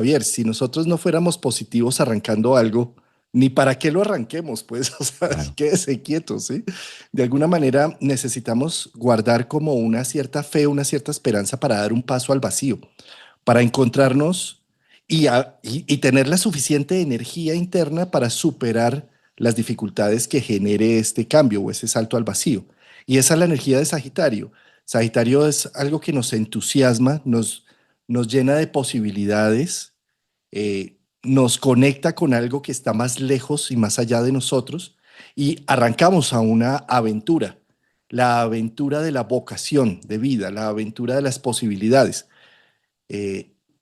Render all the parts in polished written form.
Javier, si nosotros no fuéramos positivos arrancando algo, ni para qué lo arranquemos, pues, o sea, Claro. quédese quieto, ¿sí? De alguna manera necesitamos guardar como una cierta fe, una cierta esperanza para dar un paso al vacío, para encontrarnos y tener la suficiente energía interna para superar las dificultades que genere este cambio o ese salto al vacío. Y esa es la energía de Sagitario. Sagitario es algo que nos entusiasma, nos llena de posibilidades, nos conecta con algo que está más lejos y más allá de nosotros y arrancamos a una aventura, la aventura de la vocación de vida, la aventura de las posibilidades.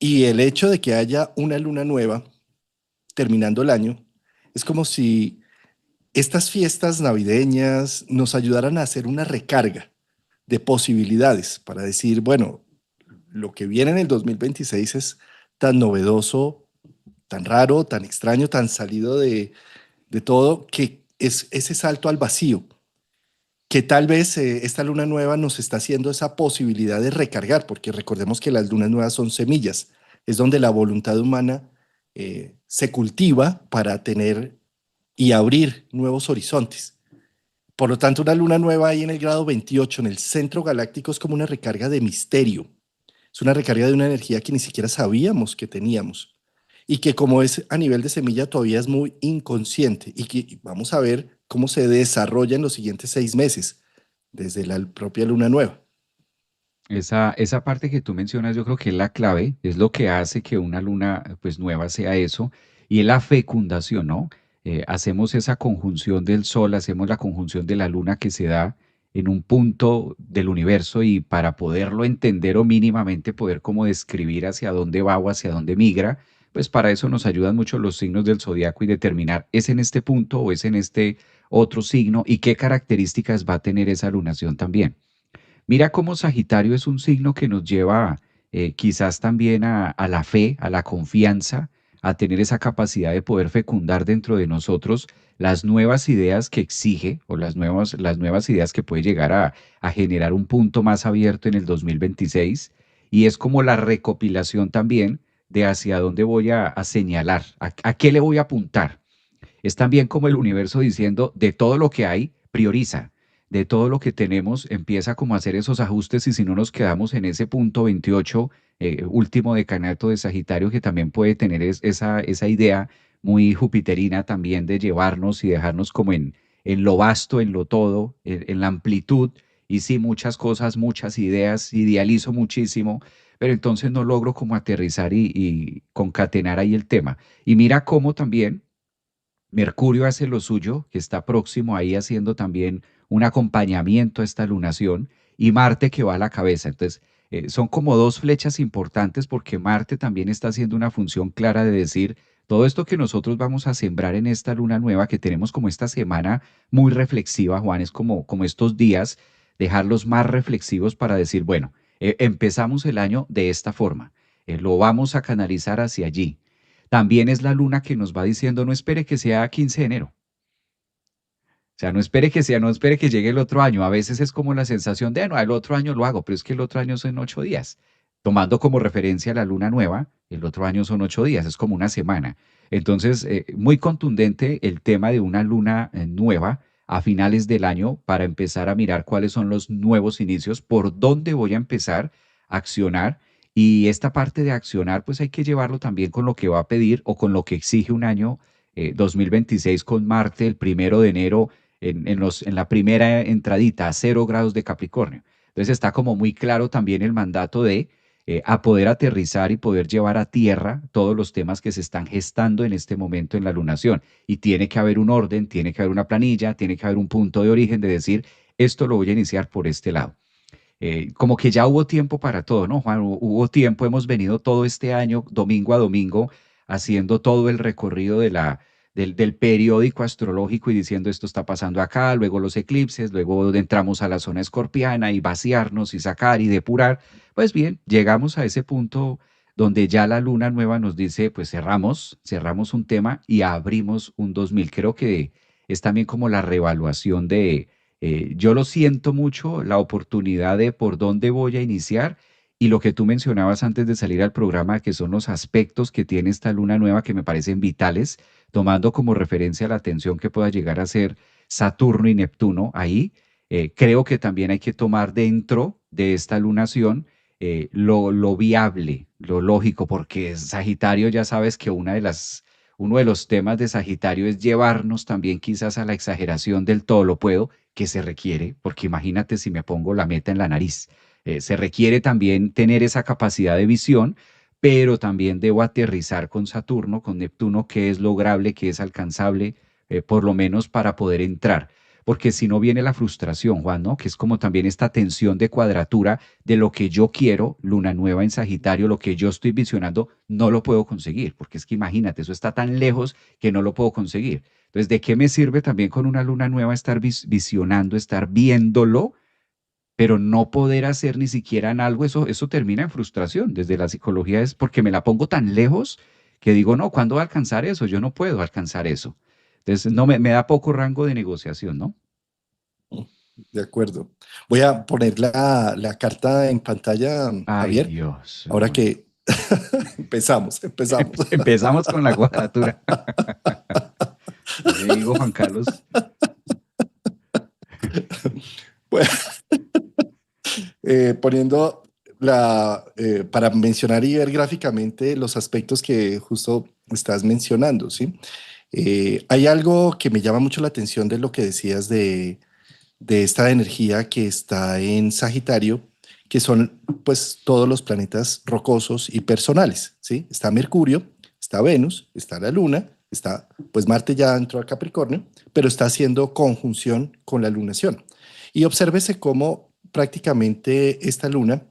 Y el hecho de que haya una luna nueva terminando el año es como si estas fiestas navideñas nos ayudaran a hacer una recarga de posibilidades para decir, bueno, lo que viene en el 2026 es tan novedoso, tan raro, tan extraño, tan salido de todo, que es ese salto al vacío, que tal vez esta luna nueva nos está haciendo esa posibilidad de recargar, porque recordemos que las lunas nuevas son semillas, es donde la voluntad humana se cultiva para tener y abrir nuevos horizontes. Por lo tanto, una luna nueva ahí en el grado 28, en el centro galáctico, es como una recarga de misterio. Es una recarga de una energía que ni siquiera sabíamos que teníamos y que como es a nivel de semilla todavía es muy inconsciente y que vamos a ver cómo se desarrolla en los siguientes 6 meses desde la propia luna nueva. Esa parte que tú mencionas, yo creo que es la clave, es lo que hace que una luna pues nueva sea eso, y es la fecundación, ¿no? Hacemos esa conjunción del sol, hacemos la conjunción de la luna que se da en un punto del universo y para poderlo entender o mínimamente poder como describir hacia dónde va o hacia dónde migra, pues para eso nos ayudan mucho los signos del zodiaco y determinar es en este punto o es en este otro signo y qué características va a tener esa lunación también. Mira cómo Sagitario es un signo que nos lleva quizás también a la fe, a la confianza, a tener esa capacidad de poder fecundar dentro de nosotros las nuevas ideas que exige o las nuevas ideas que puede llegar a generar un punto más abierto en el 2026. Y es como la recopilación también de hacia dónde voy a señalar, a qué le voy a apuntar. Es también como el universo diciendo, de todo lo que hay, prioriza. De todo lo que tenemos, empieza como a hacer esos ajustes y si no nos quedamos en ese punto 28, último decanato de Sagitario, que también puede tener esa idea muy jupiterina también de llevarnos y dejarnos como en lo vasto, en lo todo, en la amplitud. Y sí, muchas cosas, muchas ideas, idealizo muchísimo, pero entonces no logro como aterrizar y concatenar ahí el tema. Y mira cómo también Mercurio hace lo suyo, que está próximo ahí haciendo también un acompañamiento a esta lunación, y Marte que va a la cabeza. Entonces, son como dos flechas importantes porque Marte también está haciendo una función clara de decir, todo esto que nosotros vamos a sembrar en esta luna nueva, que tenemos como esta semana muy reflexiva, Juan, es como estos días, dejarlos más reflexivos para decir, bueno, empezamos el año de esta forma, lo vamos a canalizar hacia allí. También es la luna que nos va diciendo, no espere que sea 15 de enero. O sea, no espere que sea, no espere que llegue el otro año. A veces es como la sensación de, no, el otro año lo hago, pero es que el otro año son 8 días. Tomando como referencia la luna nueva, el otro año son 8 días, es como una semana. Entonces, muy contundente el tema de una luna nueva a finales del año para empezar a mirar cuáles son los nuevos inicios, por dónde voy a empezar a accionar. Y esta parte de accionar, pues hay que llevarlo también con lo que va a pedir o con lo que exige un año 2026 con Marte el 1 de enero en la primera entradita a 0 grados de Capricornio. Entonces está como muy claro también el mandato de a poder aterrizar y poder llevar a tierra todos los temas que se están gestando en este momento en la lunación. Y tiene que haber un orden, tiene que haber una planilla, tiene que haber un punto de origen de decir, esto lo voy a iniciar por este lado. Como que ya hubo tiempo para todo, ¿no, Juan? Hubo tiempo, hemos venido todo este año, domingo a domingo, haciendo todo el recorrido del periódico astrológico y diciendo esto está pasando acá, luego los eclipses, luego entramos a la zona escorpiana y vaciarnos y sacar y depurar. Pues bien, llegamos a ese punto donde ya la luna nueva nos dice, pues cerramos un tema y abrimos un 2000. Creo que es también como la reevaluación de yo lo siento mucho, la oportunidad de por dónde voy a iniciar y lo que tú mencionabas antes de salir al programa, que son los aspectos que tiene esta luna nueva que me parecen vitales, tomando como referencia la atención que pueda llegar a ser Saturno y Neptuno ahí, creo que también hay que tomar dentro de esta lunación lo viable, lo lógico, porque Sagitario ya sabes que uno de los temas de Sagitario es llevarnos también quizás a la exageración del todo lo puedo que se requiere, porque imagínate si me pongo la meta en la nariz. Se requiere también tener esa capacidad de visión, pero también debo aterrizar con Saturno, con Neptuno, que es lograble, que es alcanzable, por lo menos para poder entrar. Porque si no viene la frustración, Juan, ¿no? Que es como también esta tensión de cuadratura de lo que yo quiero, luna nueva en Sagitario, lo que yo estoy visionando, no lo puedo conseguir, porque es que imagínate, eso está tan lejos que no lo puedo conseguir. Entonces, ¿de qué me sirve también con una luna nueva estar visionando, estar viéndolo, pero no poder hacer ni siquiera en algo? Eso termina en frustración. Desde la psicología es porque me la pongo tan lejos que digo, no, ¿cuándo va a alcanzar eso? Yo no puedo alcanzar eso. Entonces, no me da poco rango de negociación, ¿no? De acuerdo. Voy a poner la carta en pantalla, Ay, Javier, Dios, ahora hermano. que empezamos. Empezamos con la cuadratura. Yo le digo, Juan Carlos, Bueno, poniendo para mencionar y ver gráficamente los aspectos que justo estás mencionando, ¿sí? Hay algo que me llama mucho la atención de lo que decías de esta energía que está en Sagitario, que son pues todos los planetas rocosos y personales, ¿sí? Está Mercurio, está Venus, está la Luna, está pues Marte ya entró a Capricornio, pero está haciendo conjunción con la lunación. Y obsérvese cómo prácticamente esta luna,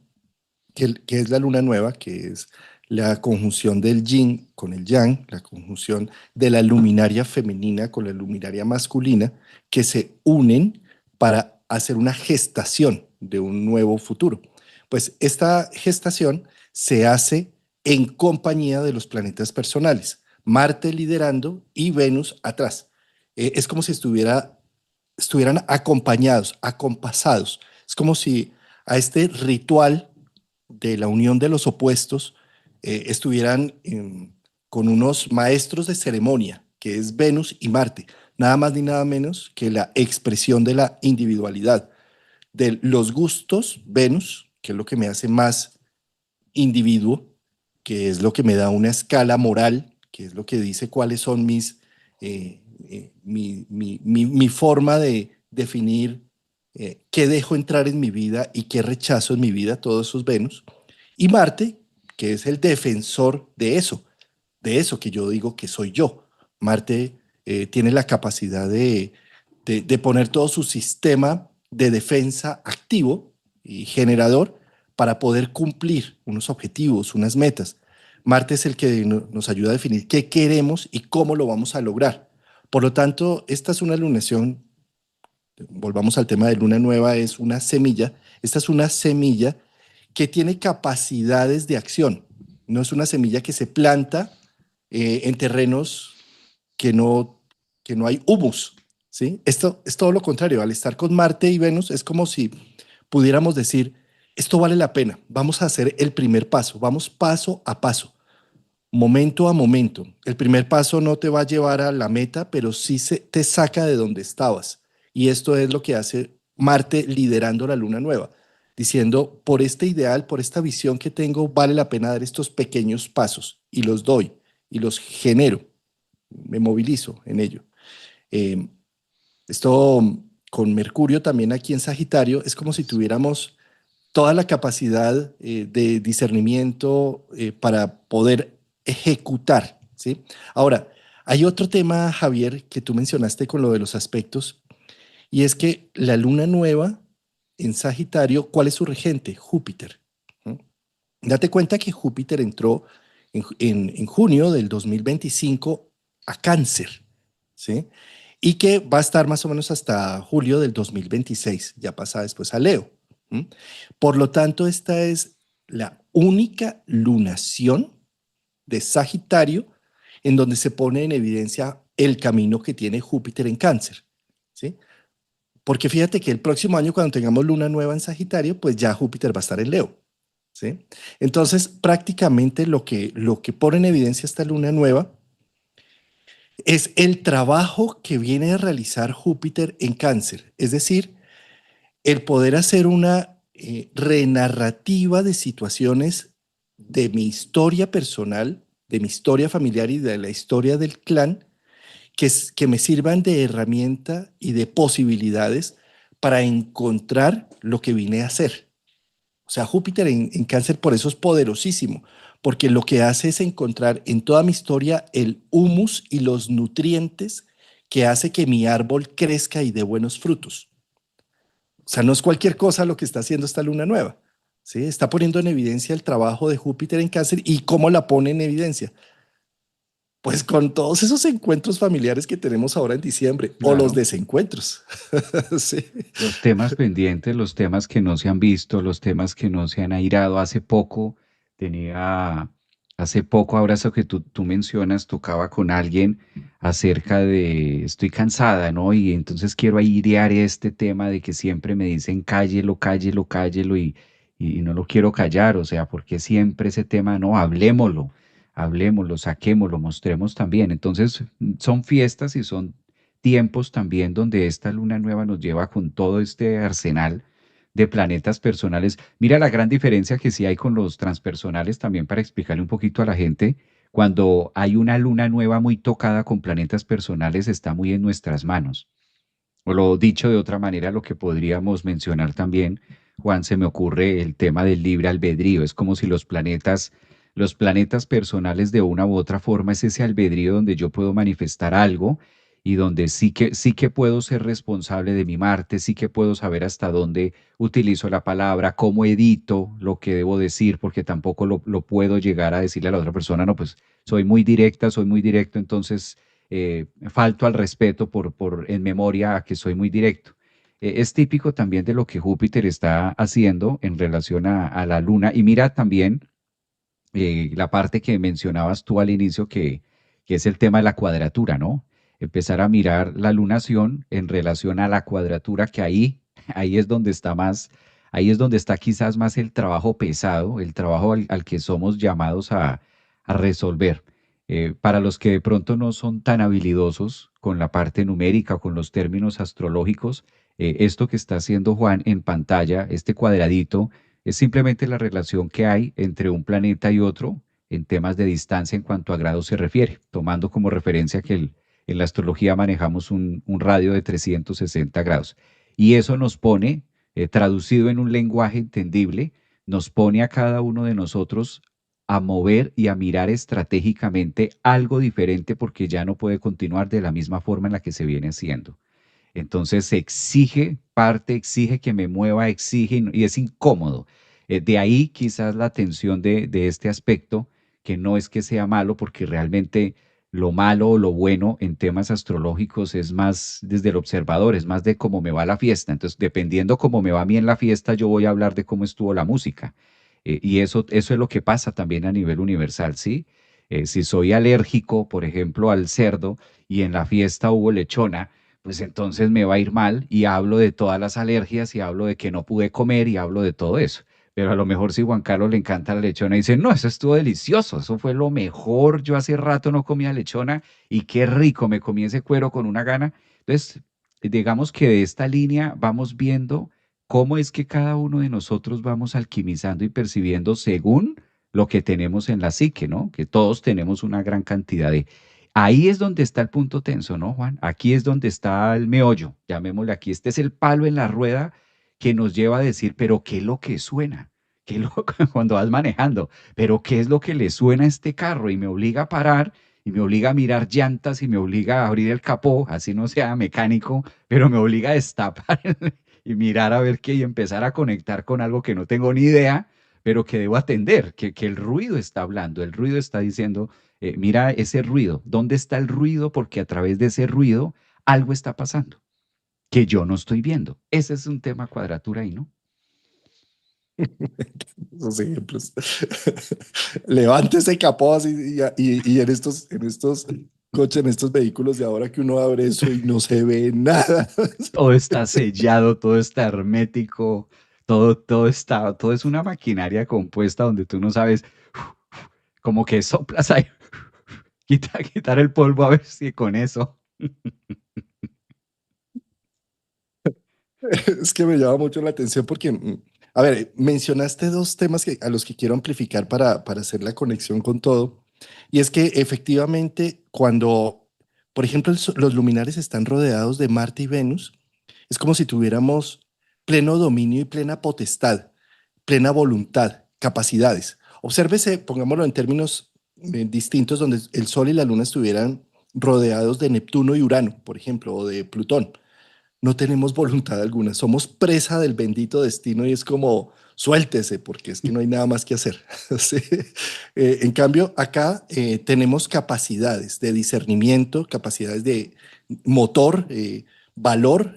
que es la luna nueva, que es la conjunción del yin con el yang, la conjunción de la luminaria femenina con la luminaria masculina, que se unen para hacer una gestación de un nuevo futuro. Pues esta gestación se hace en compañía de los planetas personales, Marte liderando y Venus atrás. Es como si estuvieran acompañados, acompasados. Es como si a este ritual de la unión de los opuestos estuvieran con unos maestros de ceremonia, que es Venus y Marte, nada más ni nada menos que la expresión de la individualidad, de los gustos, Venus, que es lo que me hace más individuo, que es lo que me da una escala moral, que es lo que dice cuáles son mi forma de definir qué dejo entrar en mi vida y qué rechazo en mi vida, todos esos Venus. Y Marte, que es el defensor de eso que yo digo que soy yo. Marte tiene la capacidad de poner todo su sistema de defensa activo y generador para poder cumplir unos objetivos, unas metas. Marte es el que nos ayuda a definir qué queremos y cómo lo vamos a lograr. Por lo tanto, esta es una lunación, volvamos al tema de luna nueva, es una semilla. Esta es una semilla que tiene capacidades de acción. No es una semilla que se planta en terrenos que que no hay humus, ¿sí? Esto es todo lo contrario. Al estar con Marte y Venus es como si pudiéramos decir, esto vale la pena, vamos a hacer el primer paso, vamos paso a paso, momento a momento. El primer paso no te va a llevar a la meta, pero sí te saca de donde estabas. Y esto es lo que hace Marte liderando la luna nueva, diciendo, por este ideal, por esta visión que tengo, vale la pena dar estos pequeños pasos y los doy y los genero, me movilizo en ello. Eh, esto con Mercurio también aquí en Sagitario es como si tuviéramos toda la capacidad de discernimiento para poder ejecutar, ¿sí? Ahora, hay otro tema, Javier, que tú mencionaste con lo de los aspectos, y es que la luna nueva en Sagitario, ¿cuál es su regente? Júpiter. ¿No? Date cuenta que Júpiter entró en junio del 2025 a Cáncer, ¿sí? Y que va a estar más o menos hasta julio del 2026, ya pasa después a Leo. ¿M? Por lo tanto, esta es la única lunación de Sagitario en donde se pone en evidencia el camino que tiene Júpiter en Cáncer, ¿sí? Porque fíjate que el próximo año, cuando tengamos luna nueva en Sagitario, pues ya Júpiter va a estar en Leo, ¿sí? Entonces, prácticamente lo que pone en evidencia esta luna nueva es el trabajo que viene a realizar Júpiter en Cáncer, es decir, el poder hacer una renarrativa de situaciones de mi historia personal, de mi historia familiar y de la historia del clan, que me sirvan de herramienta y de posibilidades para encontrar lo que vine a hacer. O sea, Júpiter en Cáncer por eso es poderosísimo, porque lo que hace es encontrar en toda mi historia el humus y los nutrientes que hace que mi árbol crezca y dé buenos frutos. O sea, no es cualquier cosa lo que está haciendo esta luna nueva. ¿Sí? Está poniendo en evidencia el trabajo de Júpiter en Cáncer y cómo la pone en evidencia. Pues con todos esos encuentros familiares que tenemos ahora en diciembre o los Claro. desencuentros. Sí. Los temas pendientes, los temas que no se han visto, los temas que no se han airado. Tenía, hace poco, ahora eso que tú mencionas, tocaba con alguien acerca de, estoy cansada, ¿no? Y entonces quiero airear este tema de que siempre me dicen cállelo, cállelo, cállelo y no lo quiero callar, o sea, porque siempre ese tema, no, hablémoslo, hablemoslo, saquémoslo, mostremos también. Entonces, son fiestas y son tiempos también donde esta luna nueva nos lleva con todo este arsenal de planetas personales. Mira la gran diferencia que sí hay con los transpersonales también para explicarle un poquito a la gente. Cuando hay una luna nueva muy tocada con planetas personales, está muy en nuestras manos. O lo dicho de otra manera, lo que podríamos mencionar también, Juan, se me ocurre el tema del libre albedrío. Es como si los planetas personales de una u otra forma es ese albedrío donde yo puedo manifestar algo y donde sí que puedo ser responsable de mi Marte, sí que puedo saber hasta dónde utilizo la palabra, cómo edito lo que debo decir, porque tampoco lo puedo llegar a decirle a la otra persona, no, pues soy muy directa, soy muy directo, entonces falto al respeto en memoria a que soy muy directo. Es típico también de lo que Júpiter está haciendo en relación a la Luna. Y mira también la parte que mencionabas tú al inicio, que es el tema de la cuadratura, ¿no? Empezar a mirar la lunación en relación a la cuadratura, que ahí es donde está más, ahí es donde está quizás más el trabajo pesado, el trabajo al que somos llamados a resolver. Para los que de pronto no son tan habilidosos con la parte numérica o con los términos astrológicos, esto que está haciendo Juan en pantalla, este cuadradito, es simplemente la relación que hay entre un planeta y otro en temas de distancia en cuanto a grados se refiere, tomando como referencia que en la astrología manejamos un radio de 360 grados. Y eso nos pone, traducido en un lenguaje entendible, nos pone a cada uno de nosotros a mover y a mirar estratégicamente algo diferente porque ya no puede continuar de la misma forma en la que se viene haciendo. Entonces exige parte, exige que me mueva, exige y es incómodo. De ahí quizás la tensión de este aspecto, que no es que sea malo, porque realmente lo malo o lo bueno en temas astrológicos es más desde el observador, es más de cómo me va la fiesta. Entonces, dependiendo cómo me va a mí en la fiesta, yo voy a hablar de cómo estuvo la música. Y eso es lo que pasa también a nivel universal, ¿sí? Si soy alérgico, por ejemplo, al cerdo y en la fiesta hubo lechona, pues entonces me va a ir mal y hablo de todas las alergias y hablo de que no pude comer y hablo de todo eso. Pero a lo mejor si Juan Carlos le encanta la lechona y dice, no, eso estuvo delicioso, eso fue lo mejor, yo hace rato no comía lechona y qué rico, me comí ese cuero con una gana. Entonces, digamos que de esta línea vamos viendo cómo es que cada uno de nosotros vamos alquimizando y percibiendo según lo que tenemos en la psique, ¿no? Que todos tenemos una gran cantidad de... Ahí es donde está el punto tenso, ¿no, Juan? Aquí es donde está el meollo, llamémosle aquí. Este es el palo en la rueda que nos lleva a decir, pero ¿qué es lo que suena? ¿Qué es lo cuando vas manejando? ¿Pero qué es lo que le suena a este carro? Y me obliga a parar y me obliga a mirar llantas y me obliga a abrir el capó, así no sea mecánico, pero me obliga a destapar y mirar a ver qué y empezar a conectar con algo que no tengo ni idea, pero que debo atender, que el ruido está hablando, el ruido está diciendo, mira ese ruido, ¿dónde está el ruido? Porque a través de ese ruido algo está pasando que yo no estoy viendo. Ese es un tema cuadratura ahí, ¿no? Esos ejemplos. Levante ese capó así y en estos coches, en estos vehículos de ahora que uno abre eso y no se ve nada. Todo está sellado, todo está hermético, todo es una maquinaria compuesta donde tú no sabes, como que soplas ahí, quitar el polvo a ver si con eso. Es que me llama mucho la atención porque, a ver, mencionaste dos temas a los que quiero amplificar para hacer la conexión con todo. Y es que efectivamente cuando, por ejemplo, los luminares están rodeados de Marte y Venus, es como si tuviéramos pleno dominio y plena potestad, plena voluntad, capacidades. Obsérvese, pongámoslo en términos distintos, donde el Sol y la Luna estuvieran rodeados de Neptuno y Urano, por ejemplo, o de Plutón. No tenemos voluntad alguna, somos presa del bendito destino y es como, suéltese, porque es que no hay nada más que hacer. ¿Sí? En cambio, acá tenemos capacidades de discernimiento, capacidades de motor, valor,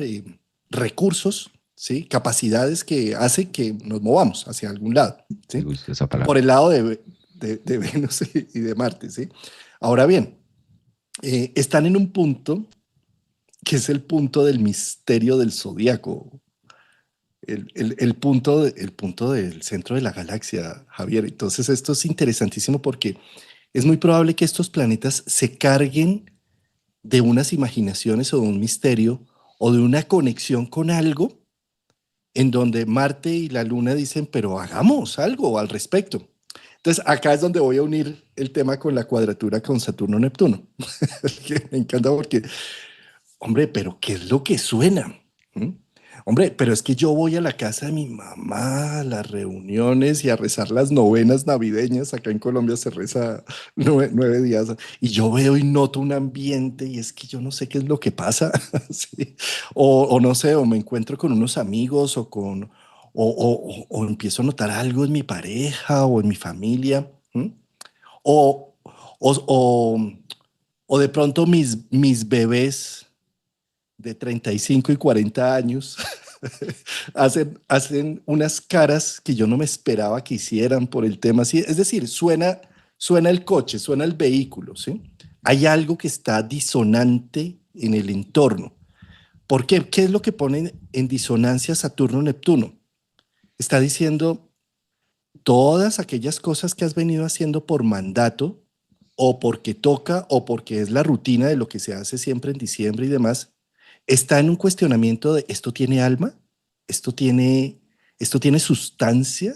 recursos, ¿sí? Capacidades que hacen que nos movamos hacia algún lado, Me ¿sí? gusta esa Por el palabra. lado de Venus y de Marte, ¿sí? Ahora bien, están en un punto que es el punto del misterio del zodiaco, el punto del centro de la galaxia, Javier. Entonces, esto es interesantísimo porque es muy probable que estos planetas se carguen de unas imaginaciones o de un misterio o de una conexión con algo en donde Marte y la Luna dicen, pero hagamos algo al respecto. Entonces, acá es donde voy a unir el tema con la cuadratura con Saturno-Neptuno. Que me encanta porque hombre, pero ¿qué es lo que suena? ¿Mm? Hombre, pero es que yo voy a la casa de mi mamá, a las reuniones y a rezar las novenas navideñas. Acá en Colombia se reza 9 días. Y yo veo y noto un ambiente y es que yo no sé qué es lo que pasa. Sí. O no sé, o me encuentro con unos amigos o con... o empiezo a notar algo en mi pareja o en mi familia. ¿Mm? O, o, o, o de pronto mis bebés de 35 y 40 años hacen unas caras que yo no me esperaba que hicieran por el tema. ¿Sí? Es decir, suena el coche, suena el vehículo, ¿sí? Hay algo que está disonante en el entorno. ¿Por qué? ¿Qué es lo que pone en disonancia Saturno-Neptuno? Está diciendo todas aquellas cosas que has venido haciendo por mandato o porque toca o porque es la rutina de lo que se hace siempre en diciembre y demás, está en un cuestionamiento de esto tiene alma, esto tiene, esto tiene sustancia.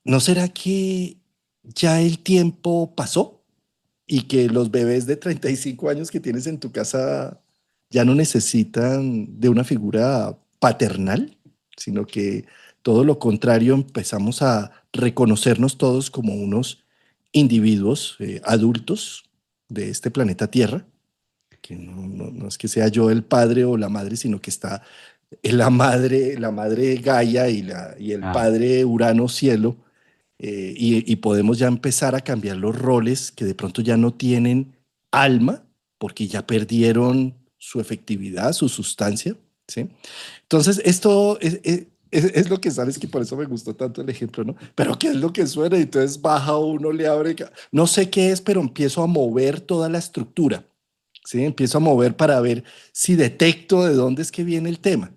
¿No será que ya el tiempo pasó y que los bebés de 35 años que tienes en tu casa ya no necesitan de una figura paternal, sino que todo lo contrario, empezamos a reconocernos todos como unos individuos adultos de este planeta Tierra, que no es que sea yo el padre o la madre, sino que está la madre Gaia y el Ah, padre Urano Cielo, y podemos ya empezar a cambiar los roles que de pronto ya no tienen alma, porque ya perdieron su efectividad, su sustancia, ¿sí? Entonces, esto es lo que sabes que por eso me gustó tanto el ejemplo, ¿no? Pero ¿qué es lo que suena? Entonces baja uno, le abre, no sé qué es, pero empiezo a mover toda la estructura, ¿sí? Empiezo a mover para ver si detecto de dónde es que viene el tema,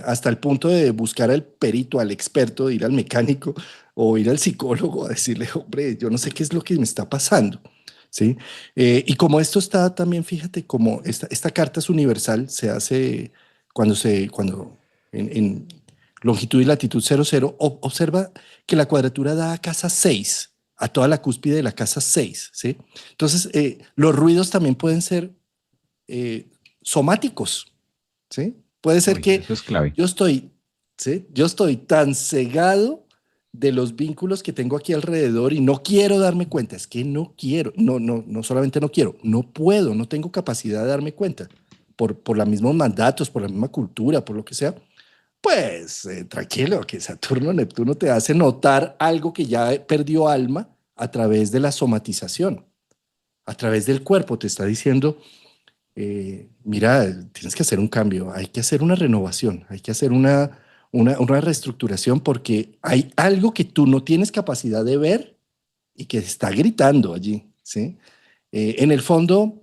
hasta el punto de buscar al perito, al experto, ir al mecánico o ir al psicólogo a decirle, hombre, yo no sé qué es lo que me está pasando, ¿sí? Y como esto está también, fíjate, como esta carta es universal, se hace cuando en longitud y latitud 00, observa que la cuadratura da a casa 6, a toda la cúspide de la casa 6, ¿sí? Entonces, los ruidos también pueden ser eh, somáticos, ¿sí? Puede ser uy, que eso es clave. yo estoy, ¿sí? Yo estoy tan cegado de los vínculos que tengo aquí alrededor y no quiero darme cuenta. Es que no quiero, no solamente no quiero, no puedo, no tengo capacidad de darme cuenta por los mismos mandatos, por la misma cultura, por lo que sea. Pues tranquilo, que Saturno, Neptuno te hace notar algo que ya perdió alma a través de la somatización, a través del cuerpo. Te está diciendo, mira, tienes que hacer un cambio, hay que hacer una renovación, hay que hacer una reestructuración porque hay algo que tú no tienes capacidad de ver y que está gritando allí, ¿sí? En el fondo,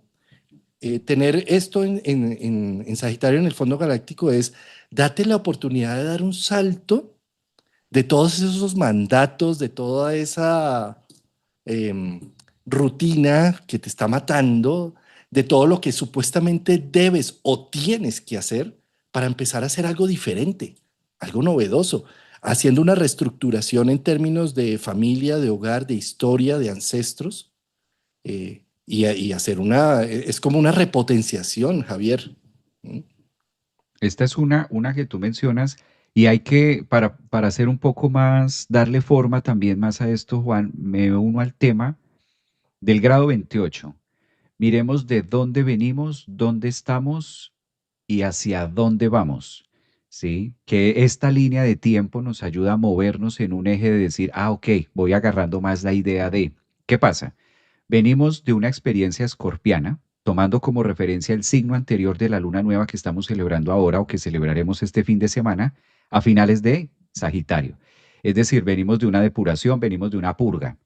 tener esto en Sagitario, en el fondo galáctico, es date la oportunidad de dar un salto de todos esos mandatos, de toda esa em, rutina que te está matando, de todo lo que supuestamente debes o tienes que hacer para empezar a hacer algo diferente, algo novedoso, haciendo una reestructuración en términos de familia, de hogar, de historia, de ancestros, y hacer es como una repotenciación, Javier. ¿Mm? Esta es una que tú mencionas y hay que, para hacer un poco más, darle forma también más a esto, Juan, me uno al tema del grado 28. Miremos de dónde venimos, dónde estamos y hacia dónde vamos. ¿Sí? Que esta línea de tiempo nos ayuda a movernos en un eje de decir, ah, ok, voy agarrando más la idea de, ¿qué pasa? Venimos de una experiencia escorpiana, tomando como referencia el signo anterior de la luna nueva que estamos celebrando ahora o que celebraremos este fin de semana a finales de Sagitario. Es decir, venimos de una depuración, venimos de una purga.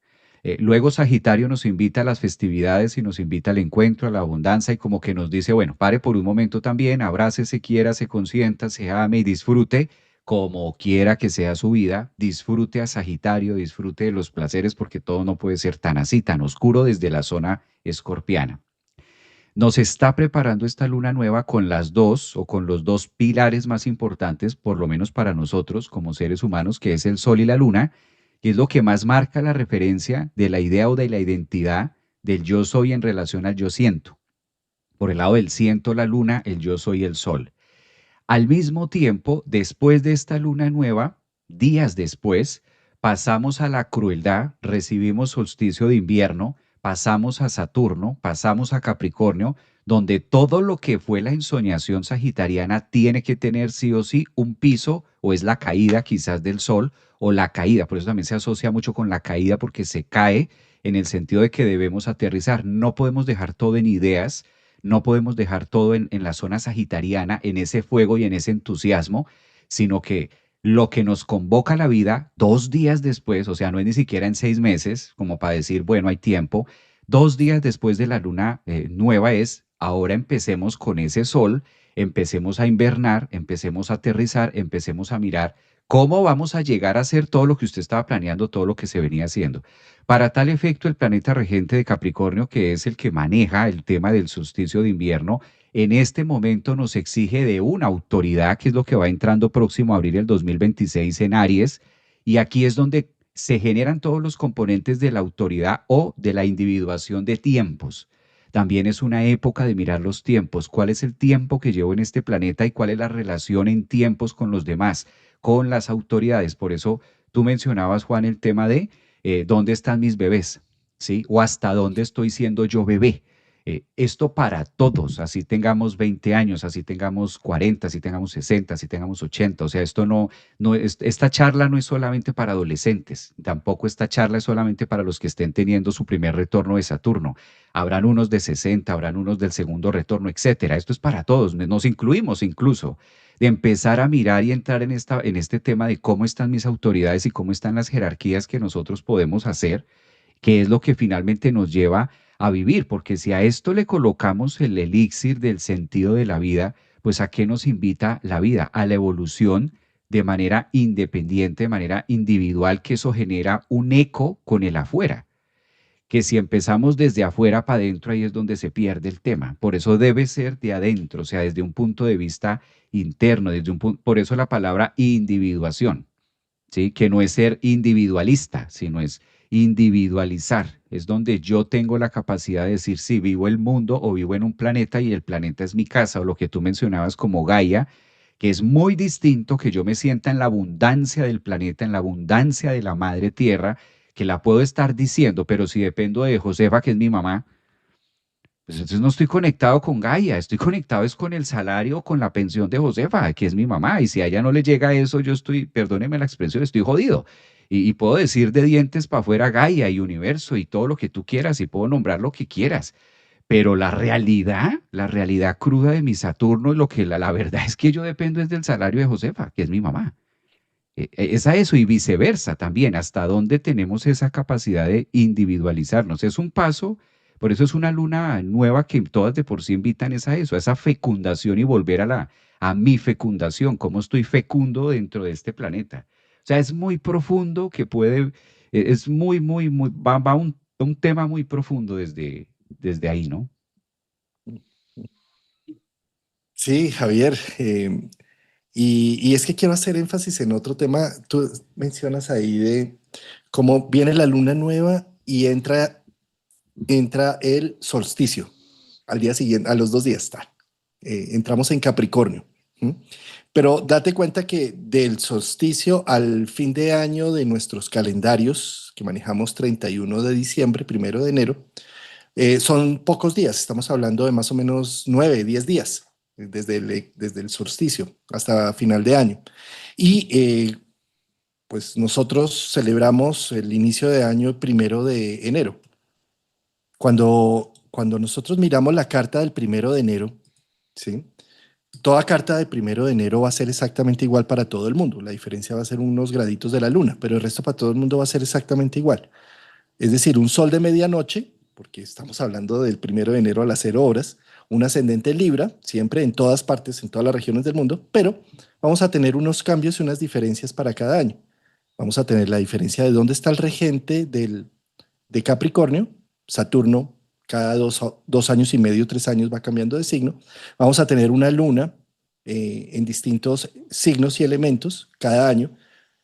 Luego Sagitario nos invita a las festividades y nos invita al encuentro, a la abundancia y como que nos dice, bueno, pare por un momento también, abrácese, quiera, se consienta, se ame y disfrute como quiera que sea su vida, disfrute a Sagitario, disfrute de los placeres porque todo no puede ser tan así, tan oscuro desde la zona escorpiana. Nos está preparando esta luna nueva con las dos o con los dos pilares más importantes, por lo menos para nosotros como seres humanos, que es el sol y la luna, que es lo que más marca la referencia de la idea o de la identidad del yo soy en relación al yo siento. Por el lado del siento la luna, el yo soy el sol. Al mismo tiempo, después de esta luna nueva, días después, pasamos a la crueldad, recibimos solsticio de invierno, pasamos a Saturno, pasamos a Capricornio, donde todo lo que fue la ensoñación sagitariana tiene que tener sí o sí un piso, o es la caída quizás del sol, o la caída, por eso también se asocia mucho con la caída, porque se cae en el sentido de que debemos aterrizar. No podemos dejar todo en ideas, no podemos dejar todo en la zona sagitariana, en ese fuego y en ese entusiasmo, sino que lo que nos convoca a la vida 2 días después, o sea, no es ni siquiera en 6 meses, como para decir, bueno, hay tiempo, 2 días después de la luna nueva es, ahora empecemos con ese sol, empecemos a invernar, empecemos a aterrizar, empecemos a mirar cómo vamos a llegar a hacer todo lo que usted estaba planeando, todo lo que se venía haciendo. Para tal efecto, el planeta regente de Capricornio, que es el que maneja el tema del solsticio de invierno, en este momento nos exige de una autoridad, que es lo que va entrando próximo a abrir el 2026 en Aries, y aquí es donde se generan todos los componentes de la autoridad o de la individuación de tiempos. También es una época de mirar los tiempos, cuál es el tiempo que llevo en este planeta y cuál es la relación en tiempos con los demás, con las autoridades. Por eso tú mencionabas, Juan, el tema de dónde están mis bebés, ¿sí? O hasta dónde estoy siendo yo bebé. Esto para todos, así tengamos 20 años, así tengamos 40, así tengamos 60, así tengamos 80. O sea, esto esta charla no es solamente para adolescentes, tampoco esta charla es solamente para los que estén teniendo su primer retorno de Saturno. Habrán unos de 60, habrán unos del segundo retorno, etcétera. Esto es para todos, nos incluimos incluso de empezar a mirar y entrar en este tema de cómo están mis autoridades y cómo están las jerarquías que nosotros podemos hacer, que es lo que finalmente nos lleva a vivir, porque si a esto le colocamos el elixir del sentido de la vida, pues ¿a qué nos invita la vida? A la evolución de manera independiente, de manera individual, que eso genera un eco con el afuera, que si empezamos desde afuera para adentro, ahí es donde se pierde el tema. Por eso debe ser de adentro, o sea, desde un punto de vista interno, por eso la palabra individuación. ¿Sí? Que no es ser individualista, sino es individualizar. Es donde yo tengo la capacidad de decir si vivo el mundo o vivo en un planeta y el planeta es mi casa, o lo que tú mencionabas como Gaia, que es muy distinto que yo me sienta en la abundancia del planeta, en la abundancia de la madre tierra, que la puedo estar diciendo, pero si dependo de Josefa, que es mi mamá, pues entonces no estoy conectado con Gaia, estoy conectado es con el salario, con la pensión de Josefa, que es mi mamá, y si a ella no le llega eso, yo estoy, perdóneme la expresión, estoy jodido. Y puedo decir de dientes para afuera Gaia y universo y todo lo que tú quieras, y puedo nombrar lo que quieras, pero la realidad cruda de mi Saturno, lo que la verdad es que yo dependo es del salario de Josefa, que es mi mamá. Es a eso y viceversa también, hasta dónde tenemos esa capacidad de individualizarnos. Es un paso, por eso es una luna nueva que todas de por sí invitan es a eso, a esa fecundación y volver a mi fecundación, cómo estoy fecundo dentro de este planeta. sea, es muy profundo que puede, es muy, muy, muy, va a un tema muy profundo desde ahí, ¿no? Sí, Javier. Y es que quiero hacer énfasis en otro tema. Tú mencionas ahí de cómo viene la luna nueva y entra el solsticio. Al día siguiente, a los 2 días está. Entramos en Capricornio. ¿M? Pero date cuenta que del solsticio al fin de año de nuestros calendarios, que manejamos 31 de diciembre, 1 de enero, son pocos días. Estamos hablando de más o menos 9, 10 días desde el solsticio hasta final de año. Y pues nosotros celebramos el inicio de año 1 de enero. Cuando nosotros miramos la carta del 1 de enero, ¿sí? Toda carta de 1 de enero va a ser exactamente igual para todo el mundo. La diferencia va a ser unos graditos de la luna, pero el resto para todo el mundo va a ser exactamente igual. Es decir, un sol de medianoche, porque estamos hablando del 1 de enero a las 0 horas, un ascendente en Libra, siempre en todas partes, en todas las regiones del mundo, pero vamos a tener unos cambios y unas diferencias para cada año. Vamos a tener la diferencia de dónde está el regente de Capricornio, Saturno, cada 2 años y medio, 3 años va cambiando de signo. Vamos a tener una luna en distintos signos y elementos cada año.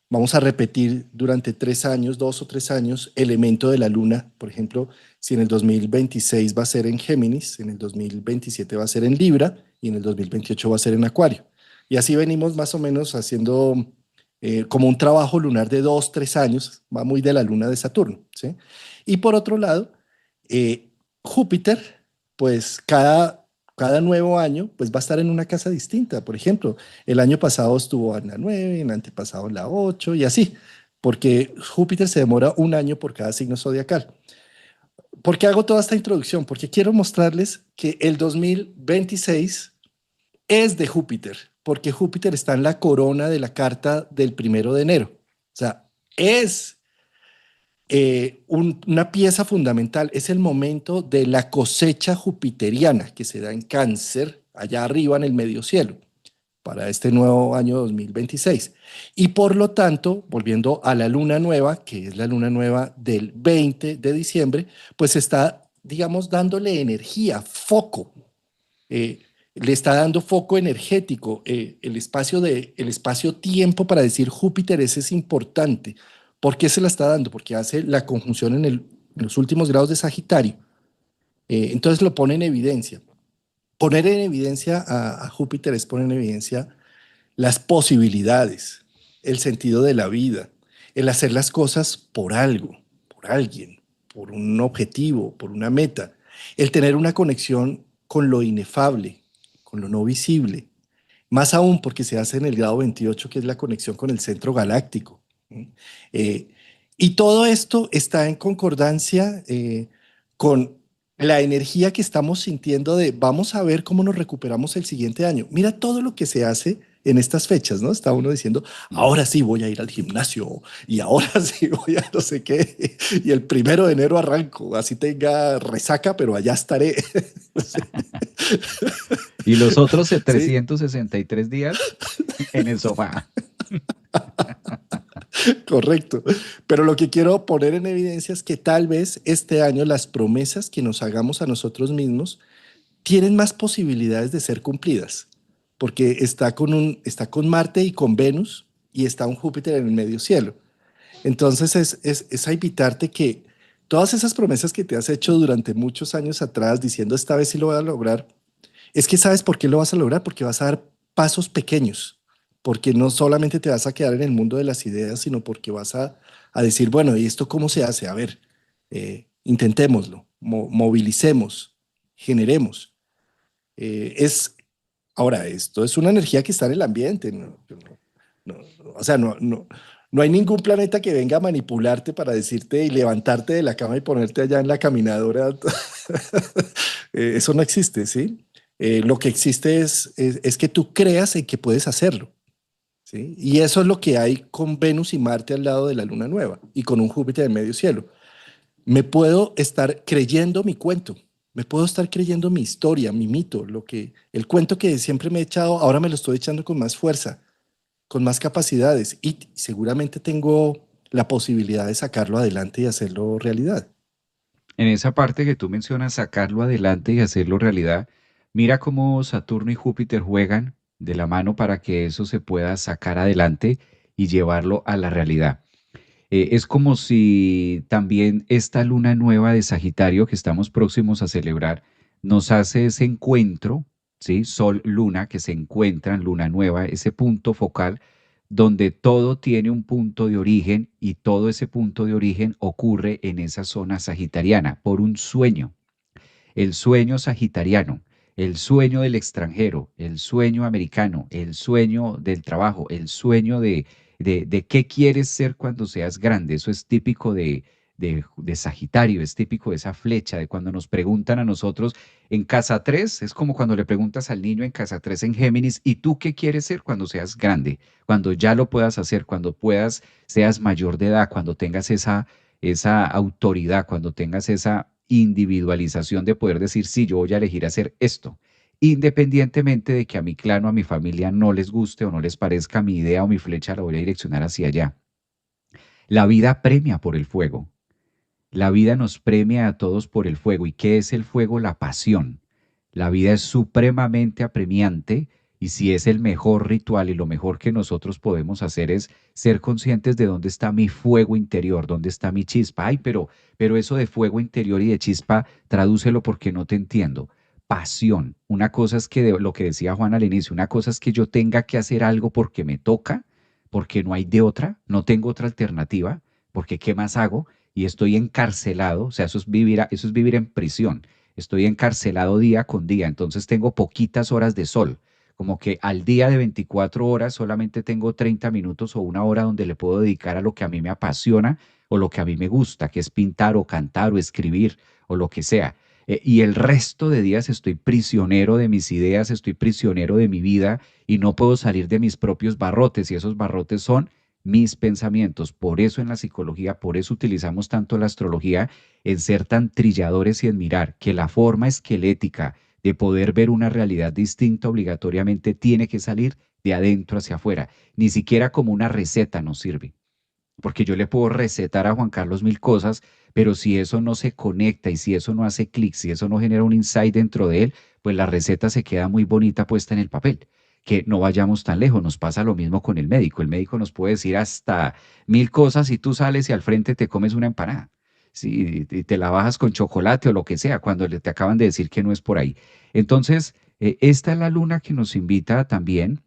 Vamos a repetir durante 3 años, 2 o 3 años, elemento de la luna. Por ejemplo, si en el 2026 va a ser en Géminis, en el 2027 va a ser en Libra y en el 2028 va a ser en Acuario. Y así venimos más o menos haciendo como un trabajo lunar de 2, 3 años, va muy de la luna de Saturno, ¿sí? Y por otro lado, eh, Júpiter, pues cada nuevo año, pues va a estar en una casa distinta. Por ejemplo, el año pasado estuvo en la 9, el antepasado en la 8 y así, porque Júpiter se demora un año por cada signo zodiacal. ¿Por qué hago toda esta introducción? Porque quiero mostrarles que el 2026 es de Júpiter, porque Júpiter está en la corona de la carta del 1 de enero. O sea, es una pieza fundamental, es el momento de la cosecha jupiteriana que se da en Cáncer, allá arriba en el medio cielo, para este nuevo año 2026. Y por lo tanto, volviendo a la luna nueva, que es la luna nueva del 20 de diciembre, pues está, digamos, dándole energía, foco, eh, le está dando foco energético, el espacio-tiempo para decir Júpiter, ese es importante. ¿Por qué se la está dando? Porque hace la conjunción en los últimos grados de Sagitario. Entonces lo pone en evidencia. Poner en evidencia a Júpiter es poner en evidencia las posibilidades, el sentido de la vida, el hacer las cosas por algo, por alguien, por un objetivo, por una meta, el tener una conexión con lo inefable, con lo no visible, más aún porque se hace en el grado 28, que es la conexión con el centro galáctico. ¿Sí? Eh, y todo esto está en concordancia con la energía que estamos sintiendo de vamos a ver cómo nos recuperamos el siguiente año. Mira todo lo que se hace en estas fechas, ¿no? Está uno diciendo, Mm. ahora sí voy a ir al gimnasio y ahora sí voy a no sé qué. Y el 1 de enero arranco, así tenga resaca, pero allá estaré. Y los otros Sí, 363 días en el sofá. correcto. Pero lo que quiero poner en evidencia es que tal vez este año las promesas que nos hagamos a nosotros mismos tienen más posibilidades de ser cumplidas, porque está con Marte y con Venus y está un Júpiter en el medio cielo. Entonces es a invitarte que todas esas promesas que te has hecho durante muchos años atrás diciendo esta vez sí lo voy a lograr, es que sabes por qué lo vas a lograr, porque vas a dar pasos pequeños, porque no solamente te vas a quedar en el mundo de las ideas, sino porque vas a decir, bueno, ¿y esto cómo se hace? A ver, intentémoslo, movilicemos, generemos. Ahora, esto es una energía que está en el ambiente, o sea, no hay ningún planeta que venga a manipularte para decirte y levantarte de la cama y ponerte allá en la caminadora. Eso no existe, ¿sí? Lo que existe es que tú creas en que puedes hacerlo, ¿sí? Y eso es lo que hay con Venus y Marte al lado de la luna nueva y con un Júpiter en medio cielo. Me puedo estar creyendo mi cuento, me puedo estar creyendo mi historia, mi mito, el cuento que siempre me he echado, ahora me lo estoy echando con más fuerza, con más capacidades y seguramente tengo la posibilidad de sacarlo adelante y hacerlo realidad. En esa parte que tú mencionas, sacarlo adelante y hacerlo realidad, mira cómo Saturno y Júpiter juegan de la mano para que eso se pueda sacar adelante y llevarlo a la realidad. Es como si también esta luna nueva de Sagitario que estamos próximos a celebrar nos hace ese encuentro, ¿sí? Sol-luna que se encuentran, luna nueva, ese punto focal donde todo tiene un punto de origen y todo ese punto de origen ocurre en esa zona sagitariana por un sueño, el sueño sagitariano, el sueño del extranjero, el sueño americano, el sueño del trabajo, el sueño de qué quieres ser cuando seas grande. Eso es típico de Sagitario, es típico de esa flecha, de cuando nos preguntan a nosotros en casa 3 es como cuando le preguntas al niño en casa 3 en Géminis, ¿y tú qué quieres ser cuando seas grande? Cuando ya lo puedas hacer, cuando puedas, seas mayor de edad, cuando tengas esa autoridad, cuando tengas esa individualización de poder decir, sí, yo voy a elegir hacer esto, independientemente de que a mi clan o a mi familia no les guste o no les parezca mi idea o mi flecha, la voy a direccionar hacia allá. La vida premia por el fuego. La vida nos premia a todos por el fuego. ¿Y qué es el fuego? La pasión. La vida es supremamente apremiante y si es el mejor ritual y lo mejor que nosotros podemos hacer es ser conscientes de dónde está mi fuego interior, dónde está mi chispa. Ay, pero eso de fuego interior y de chispa, tradúcelo porque no te entiendo. Pasión. Una cosa es que lo que decía Juan al inicio, una cosa es que yo tenga que hacer algo porque me toca, porque no hay de otra, no tengo otra alternativa, porque ¿qué más hago? Y estoy encarcelado, o sea, eso es vivir en prisión. Estoy encarcelado día con día, entonces tengo poquitas horas de sol, como que al día de 24 horas solamente tengo 30 minutos o una hora donde le puedo dedicar a lo que a mí me apasiona o lo que a mí me gusta, que es pintar o cantar o escribir o lo que sea. Y el resto de días estoy prisionero de mis ideas, estoy prisionero de mi vida y no puedo salir de mis propios barrotes y esos barrotes son mis pensamientos. Por eso en la psicología, por eso utilizamos tanto la astrología en ser tan trilladores y en mirar que la forma esquelética de poder ver una realidad distinta obligatoriamente tiene que salir de adentro hacia afuera. Ni siquiera como una receta nos sirve. Porque yo le puedo recetar a Juan Carlos mil cosas, pero si eso no se conecta y si eso no hace clic, si eso no genera un insight dentro de él, pues la receta se queda muy bonita puesta en el papel. Que no vayamos tan lejos, nos pasa lo mismo con el médico. El médico nos puede decir hasta mil cosas y tú sales y al frente te comes una empanada. Sí, y te la bajas con chocolate o lo que sea, cuando te acaban de decir que no es por ahí. Entonces, esta es la luna que nos invita también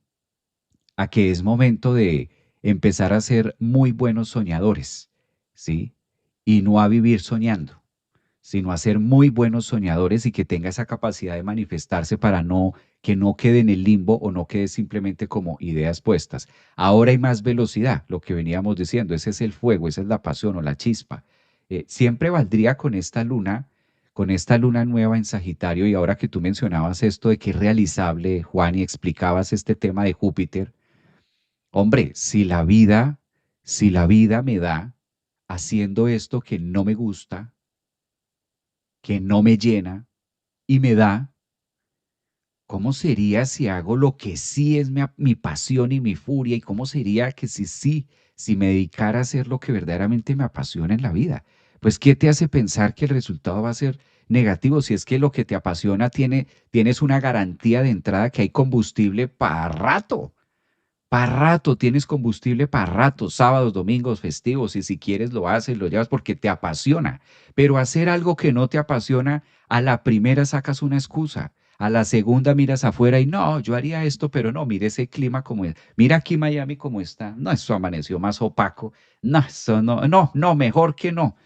a que es momento de empezar a ser muy buenos soñadores, ¿sí? Y no a vivir soñando, sino a ser muy buenos soñadores y que tenga esa capacidad de manifestarse para no que no quede en el limbo o no quede simplemente como ideas puestas. Ahora hay más velocidad, lo que veníamos diciendo, ese es el fuego, esa es la pasión o la chispa. Siempre valdría con esta luna nueva en Sagitario y ahora que tú mencionabas esto de que es realizable, Juan, y explicabas este tema de Júpiter, hombre, si la vida me da haciendo esto que no me gusta, que no me llena y me da, ¿cómo sería si hago lo que sí es mi pasión y mi furia? ¿Y cómo sería que si me dedicara a hacer lo que verdaderamente me apasiona en la vida? Pues, ¿qué te hace pensar que el resultado va a ser negativo si es que lo que te apasiona tienes una garantía de entrada que hay combustible para rato? Para rato, tienes combustible para rato, sábados, domingos, festivos, y si quieres lo haces, lo llevas porque te apasiona. Pero hacer algo que no te apasiona, a la primera sacas una excusa, a la segunda miras afuera y no, yo haría esto, pero no, mire ese clima como es. Mira aquí Miami como está. No, eso amaneció más opaco. No, eso no, no, no, mejor que no.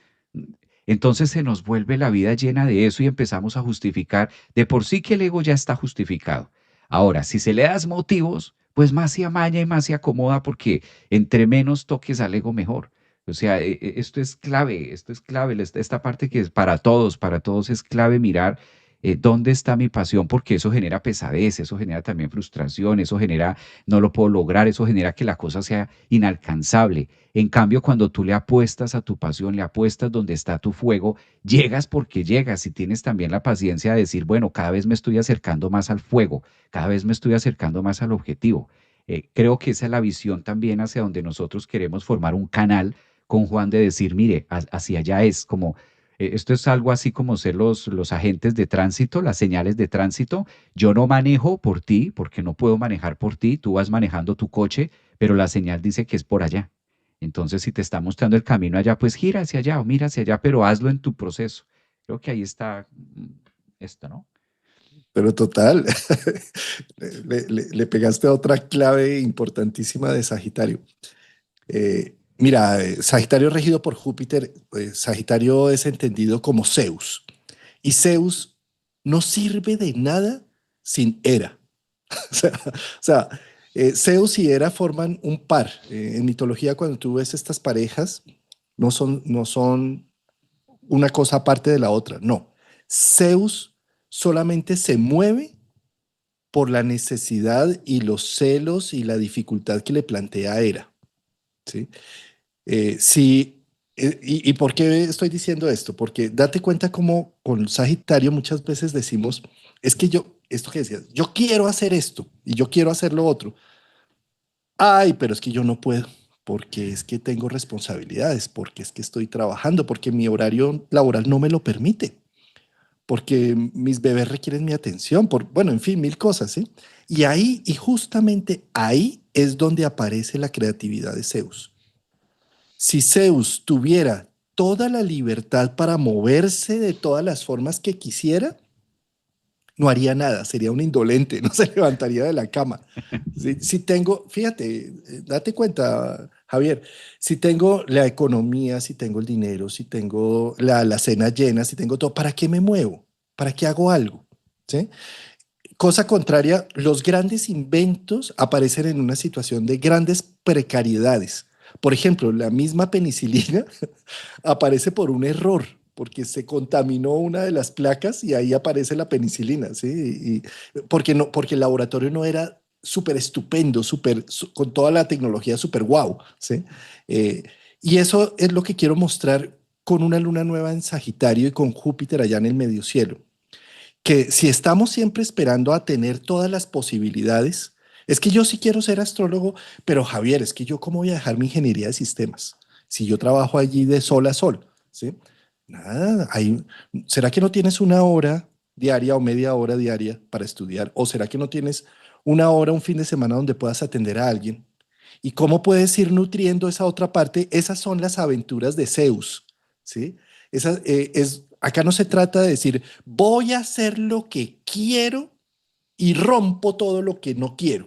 Entonces se nos vuelve la vida llena de eso y empezamos a justificar. De por sí que el ego ya está justificado. Ahora, si se le das motivos, pues más se amaña y más se acomoda porque entre menos toques al ego mejor. O sea, esto es clave, esta parte que es para todos es clave mirar dónde está mi pasión, porque eso genera pesadez, eso genera también frustración, eso genera, no lo puedo lograr, eso genera que la cosa sea inalcanzable. En cambio, cuando tú le apuestas a tu pasión, le apuestas donde está tu fuego, llegas porque llegas y tienes también la paciencia de decir, bueno, cada vez me estoy acercando más al fuego, cada vez me estoy acercando más al objetivo. Creo que esa es la visión también hacia donde nosotros queremos formar un canal con Juan de decir, mire, hacia allá es como, esto es algo así como ser los agentes de tránsito, las señales de tránsito. Yo no manejo por ti, porque no puedo manejar por ti, tú vas manejando tu coche, pero la señal dice que es por allá. Entonces, si te está mostrando el camino allá, pues gira hacia allá o mira hacia allá, pero hazlo en tu proceso. Creo que ahí está esto, ¿no? Pero total, le pegaste a otra clave importantísima de Sagitario. Mira, Sagitario regido por Júpiter, Sagitario es entendido como Zeus. Y Zeus no sirve de nada sin Hera. O sea, Zeus y Hera forman un par. En mitología, cuando tú ves estas parejas, no son una cosa aparte de la otra. No. Zeus solamente se mueve por la necesidad y los celos y la dificultad que le plantea Hera. ¿Sí? Sí, y ¿por qué estoy diciendo esto? Porque date cuenta cómo con Sagitario muchas veces decimos, es que yo, esto que decías, yo quiero hacer esto y yo quiero hacer lo otro. Ay, pero es que yo no puedo, porque es que tengo responsabilidades, porque es que estoy trabajando, porque mi horario laboral no me lo permite, porque mis bebés requieren mi atención, bueno, en fin, mil cosas, ¿sí? Y ahí, y justamente ahí es donde aparece la creatividad de Zeus. Si Zeus tuviera toda la libertad para moverse de todas las formas que quisiera, no haría nada, sería un indolente, no se levantaría de la cama. Si tengo, fíjate, date cuenta, Javier, si tengo la economía, si tengo el dinero, si tengo la cena llena, si tengo todo, ¿para qué me muevo? ¿Para qué hago algo? ¿Sí? Cosa contraria, los grandes inventos aparecen en una situación de grandes precariedades. Por ejemplo, la misma penicilina aparece por un error, porque se contaminó una de las placas y ahí aparece la penicilina, ¿sí? Porque, no, porque el laboratorio no era súper estupendo, con toda la tecnología súper guau, ¿sí? Eh, y eso es lo que quiero mostrar con una luna nueva en Sagitario y con Júpiter allá en el medio cielo, que si estamos siempre esperando a tener todas las posibilidades, es que yo sí quiero ser astrólogo, pero Javier, es que yo cómo voy a dejar mi ingeniería de sistemas si yo trabajo allí de sol a sol, ¿sí? Nada, ¿será que no tienes una hora diaria o media hora diaria para estudiar? ¿O será que no tienes una hora, un fin de semana donde puedas atender a alguien? ¿Y cómo puedes ir nutriendo esa otra parte? Esas son las aventuras de Zeus, ¿sí? Acá no se trata de decir, voy a hacer lo que quiero y rompo todo lo que no quiero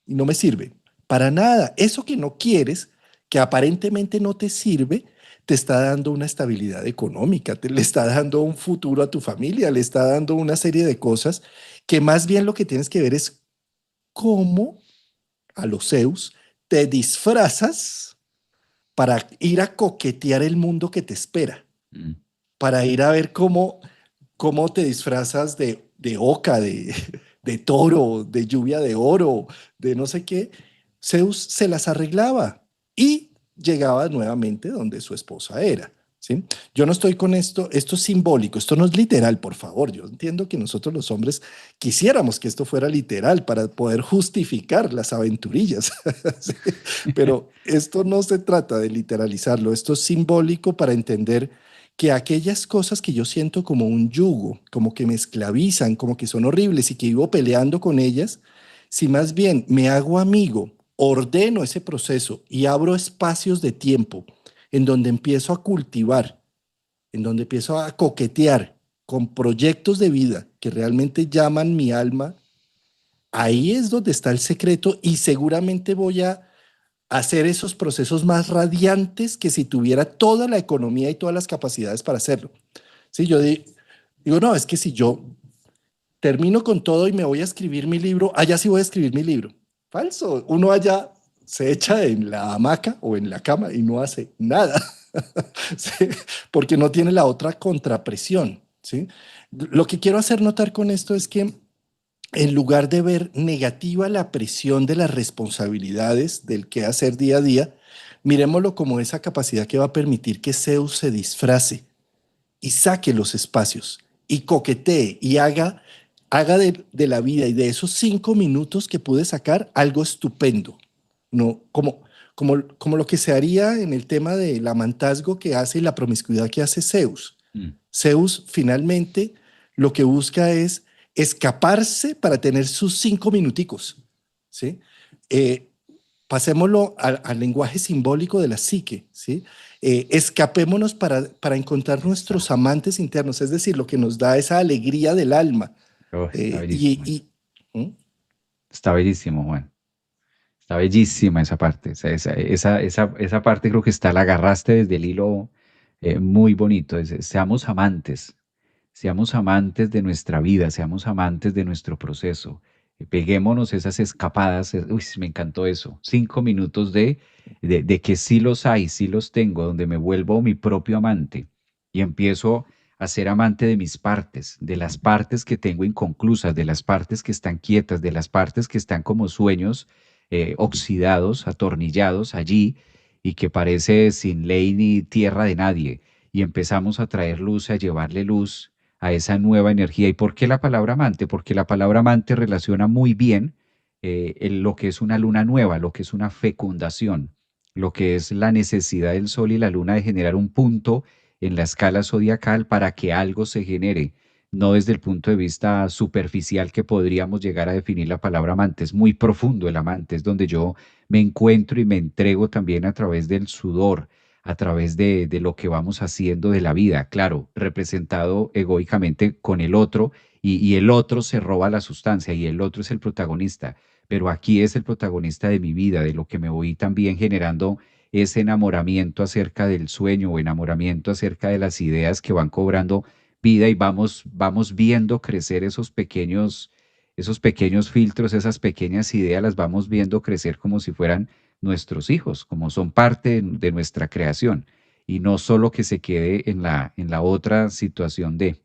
y no me sirve. Para nada. Eso que no quieres, que aparentemente no te sirve, te está dando una estabilidad económica, le está dando un futuro a tu familia, le está dando una serie de cosas que más bien lo que tienes que ver es cómo a los Zeus te disfrazas para ir a coquetear el mundo que te espera, Mm. para ir a ver cómo te disfrazas de oca, de toro, de lluvia de oro, de no sé qué. Zeus se las arreglaba y llegaba nuevamente donde su esposa era. ¿Sí? Yo no estoy con esto es simbólico, esto no es literal, por favor. Yo entiendo que nosotros los hombres quisiéramos que esto fuera literal para poder justificar las aventurillas, ¿sí? Pero esto no se trata de literalizarlo, esto es simbólico para entender que aquellas cosas que yo siento como un yugo, como que me esclavizan, como que son horribles y que vivo peleando con ellas, si más bien me hago amigo, ordeno ese proceso y abro espacios de tiempo en donde empiezo a cultivar, en donde empiezo a coquetear con proyectos de vida que realmente llaman mi alma, ahí es donde está el secreto y seguramente voy a hacer esos procesos más radiantes que si tuviera toda la economía y todas las capacidades para hacerlo. Sí, digo, no, es que si yo termino con todo y me voy a escribir mi libro, allá sí voy a escribir mi libro. Falso, uno allá se echa en la hamaca o en la cama y no hace nada, ¿sí? Porque no tiene la otra contrapresión, ¿sí? Lo que quiero hacer notar con esto es que en lugar de ver negativa la presión de las responsabilidades del que hacer día a día, miremoslo como esa capacidad que va a permitir que Zeus se disfrace y saque los espacios y coquetee y haga haga de la vida y de esos 5 minutos que pude sacar algo estupendo, ¿no? Como lo que se haría en el tema del amantazgo que hace y la promiscuidad que hace Zeus. Mm. Zeus finalmente lo que busca es escaparse para tener sus 5 minuticos, ¿sí? Eh, Pasémoslo al lenguaje simbólico de la psique, ¿sí? Escapémonos para encontrar nuestros Exacto. amantes internos, es decir, lo que nos da esa alegría del alma. Oh, está Eh, bellísimo. y, y- ¿Mm? Está bellísimo, Juan. Está bellísima esa parte. Esa parte creo que la agarraste desde el hilo muy bonito. Seamos amantes de nuestra vida, seamos amantes de nuestro proceso. Peguémonos esas escapadas. Uy, me encantó eso. 5 minutos de que sí los hay, sí los tengo, donde me vuelvo mi propio amante y empiezo a ser amante de mis partes, de las partes que tengo inconclusas, de las partes que están quietas, de las partes que están como sueños oxidados, atornillados allí y que parece sin ley ni tierra de nadie. Y empezamos a traer luz, a llevarle luz a esa nueva energía. ¿Y por qué la palabra amante? Porque la palabra amante relaciona muy bien lo que es una luna nueva, lo que es una fecundación, lo que es la necesidad del sol y la luna de generar un punto en la escala zodiacal para que algo se genere, no desde el punto de vista superficial que podríamos llegar a definir la palabra amante. Es muy profundo el amante, es donde yo me encuentro y me entrego también a través del sudor, a través de lo que vamos haciendo de la vida, claro, representado egoicamente con el otro y el otro se roba la sustancia y el otro es el protagonista, pero aquí es el protagonista de mi vida, de lo que me voy también generando ese enamoramiento acerca del sueño o enamoramiento acerca de las ideas que van cobrando vida y vamos viendo crecer esos pequeños filtros, esas pequeñas ideas, las vamos viendo crecer como si fueran nuestros hijos, como son parte de nuestra creación y no solo que se quede en la otra situación de.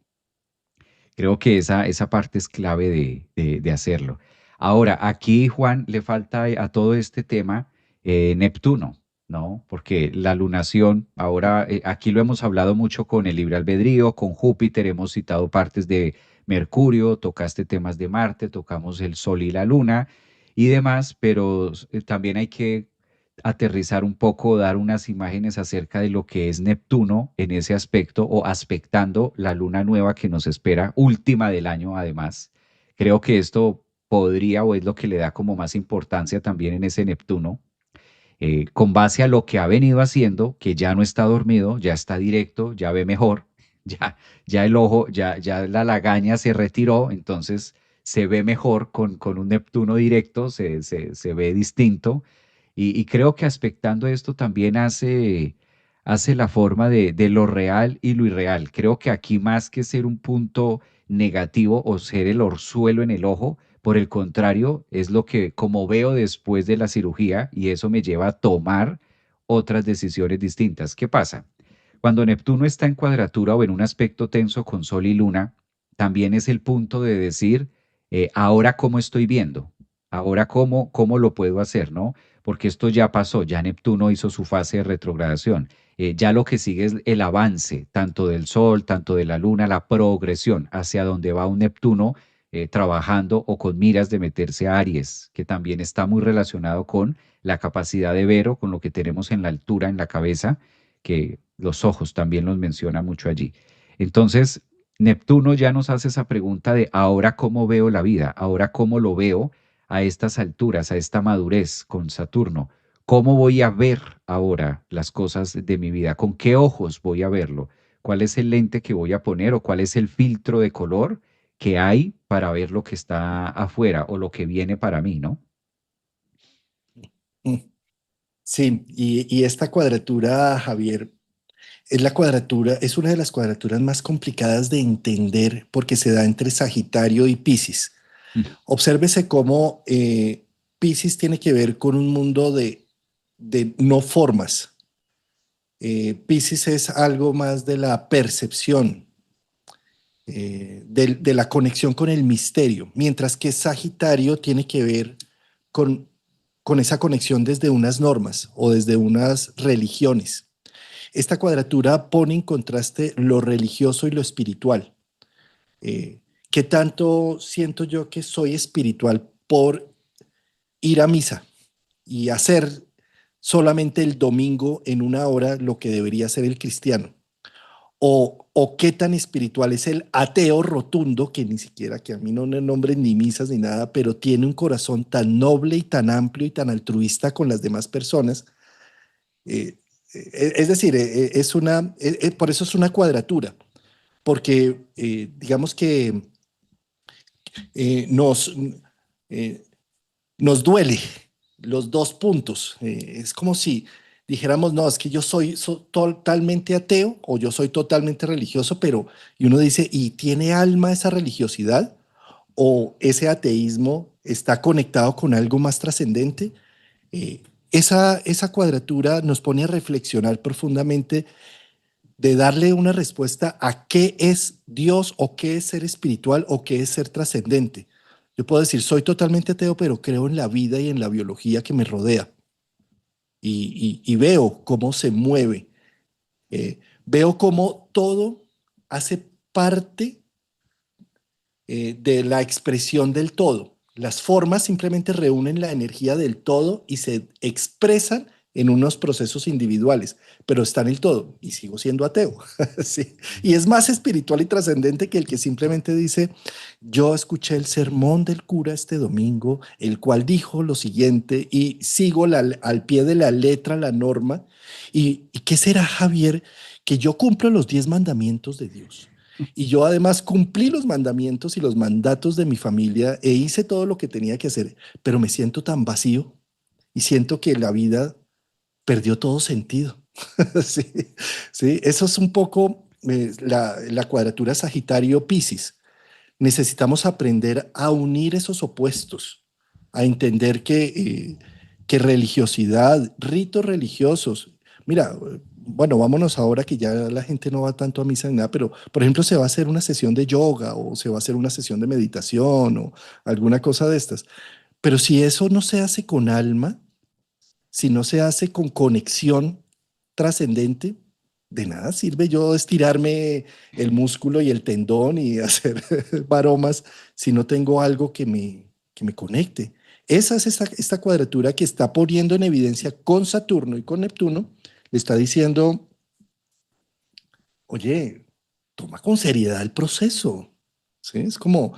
Creo que esa parte es clave de hacerlo. Ahora, aquí, Juan, le falta a todo este tema Neptuno, ¿no? Porque la lunación, ahora, aquí lo hemos hablado mucho con el libre albedrío, con Júpiter, hemos citado partes de Mercurio, tocaste temas de Marte, tocamos el Sol y la Luna y demás, pero también hay que aterrizar un poco, dar unas imágenes acerca de lo que es Neptuno en ese aspecto o aspectando la luna nueva que nos espera, última del año además. Creo que esto podría o es lo que le da como más importancia también en ese Neptuno, con base a lo que ha venido haciendo, que ya no está dormido, ya está directo, ya ve mejor, ya el ojo, ya la lagaña se retiró, entonces se ve mejor con un Neptuno directo, se ve distinto y creo que aspectando esto también hace la forma de lo real y lo irreal. Creo que aquí más que ser un punto negativo o ser el orzuelo en el ojo, por el contrario, es lo que como veo después de la cirugía y eso me lleva a tomar otras decisiones distintas. ¿Qué pasa? Cuando Neptuno está en cuadratura o en un aspecto tenso con Sol y Luna, también es el punto de decir, ahora cómo estoy viendo, ahora cómo lo puedo hacer, ¿no? Porque esto ya pasó, ya Neptuno hizo su fase de retrogradación. Ya lo que sigue es el avance, tanto del Sol, tanto de la Luna, la progresión hacia donde va un Neptuno trabajando o con miras de meterse a Aries, que también está muy relacionado con la capacidad de ver o con lo que tenemos en la altura, en la cabeza, que los ojos también los menciona mucho allí. Entonces, Neptuno ya nos hace esa pregunta de ahora cómo veo la vida, ahora cómo lo veo a estas alturas, a esta madurez con Saturno. ¿Cómo voy a ver ahora las cosas de mi vida? ¿Con qué ojos voy a verlo? ¿Cuál es el lente que voy a poner o cuál es el filtro de color que hay para ver lo que está afuera o lo que viene para mí, ¿no? Mm. Sí, y esta cuadratura, Javier, es una de las cuadraturas más complicadas de entender porque se da entre Sagitario y Piscis. Mm. Obsérvese cómo Piscis tiene que ver con un mundo de no formas. Piscis es algo más de la percepción, de la conexión con el misterio, mientras que Sagitario tiene que ver con, con esa conexión desde unas normas o desde unas religiones. Esta cuadratura pone en contraste lo religioso y lo espiritual. Eh, ¿Qué tanto siento yo que soy espiritual por ir a misa y hacer solamente el domingo en una hora lo que debería hacer el cristiano? O qué tan espiritual es el ateo rotundo, que ni siquiera, que a mí no me nombren ni misas ni nada, pero tiene un corazón tan noble y tan amplio y tan altruista con las demás personas. Eh, es decir, por eso es una cuadratura, porque digamos que nos, eh, nos duele los dos puntos. Es como si dijéramos, no, es que yo soy totalmente ateo o yo soy totalmente religioso, pero, y uno dice, ¿y tiene alma esa religiosidad? ¿O ese ateísmo está conectado con algo más trascendente? Eh, esa cuadratura nos pone a reflexionar profundamente de darle una respuesta a qué es Dios o qué es ser espiritual o qué es ser trascendente. Yo puedo decir, soy totalmente ateo, pero creo en la vida y en la biología que me rodea y veo cómo se mueve, veo cómo todo hace parte de la expresión del todo. Las formas simplemente reúnen la energía del todo y se expresan en unos procesos individuales, pero está en el todo y sigo siendo ateo. Sí. Y es más espiritual y trascendente que el que simplemente dice, yo escuché el sermón del cura este domingo, el cual dijo lo siguiente y sigo al pie de la letra la norma. ¿Y qué será, Javier? Que yo cumplo los 10 mandamientos de Dios. Y yo además cumplí los mandamientos y los mandatos de mi familia e hice todo lo que tenía que hacer, pero me siento tan vacío y siento que la vida perdió todo sentido. Sí, sí, eso es un poco la cuadratura Sagitario-Piscis. Necesitamos aprender a unir esos opuestos, a entender que religiosidad, ritos religiosos, mira, bueno, vámonos ahora que ya la gente no va tanto a misa ni nada, pero por ejemplo se va a hacer una sesión de yoga o se va a hacer una sesión de meditación o alguna cosa de estas. Pero si eso no se hace con alma, si no se hace con conexión trascendente, de nada sirve yo estirarme el músculo y el tendón y hacer baromas si no tengo algo que me conecte. Esa es esta cuadratura que está poniendo en evidencia con Saturno y con Neptuno, le está diciendo, oye, toma con seriedad el proceso. ¿Sí? Es como,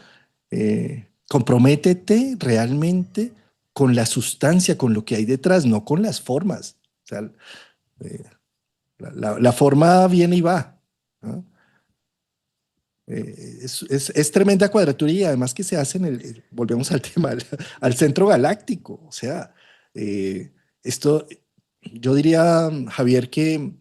comprométete realmente con la sustancia, con lo que hay detrás, no con las formas. O sea, eh, la forma viene y va. ¿No? Es tremenda cuadratura y además que se hace volvemos al tema, al centro galáctico. O sea, eh, esto, yo diría, Javier, que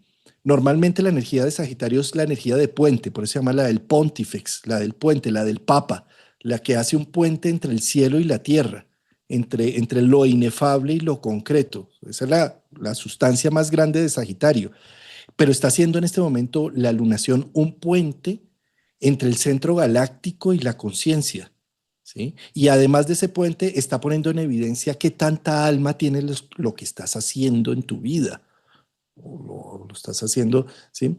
normalmente la energía de Sagitario es la energía de puente, por eso se llama la del Pontifex, la del puente, la del Papa, la que hace un puente entre el cielo y la tierra, entre lo inefable y lo concreto. Esa es la sustancia más grande de Sagitario, pero está haciendo en este momento la lunación un puente entre el centro galáctico y la conciencia. ¿Sí? Y además de ese puente, está poniendo en evidencia qué tanta alma tiene lo que estás haciendo en tu vida. O lo estás haciendo, ¿sí?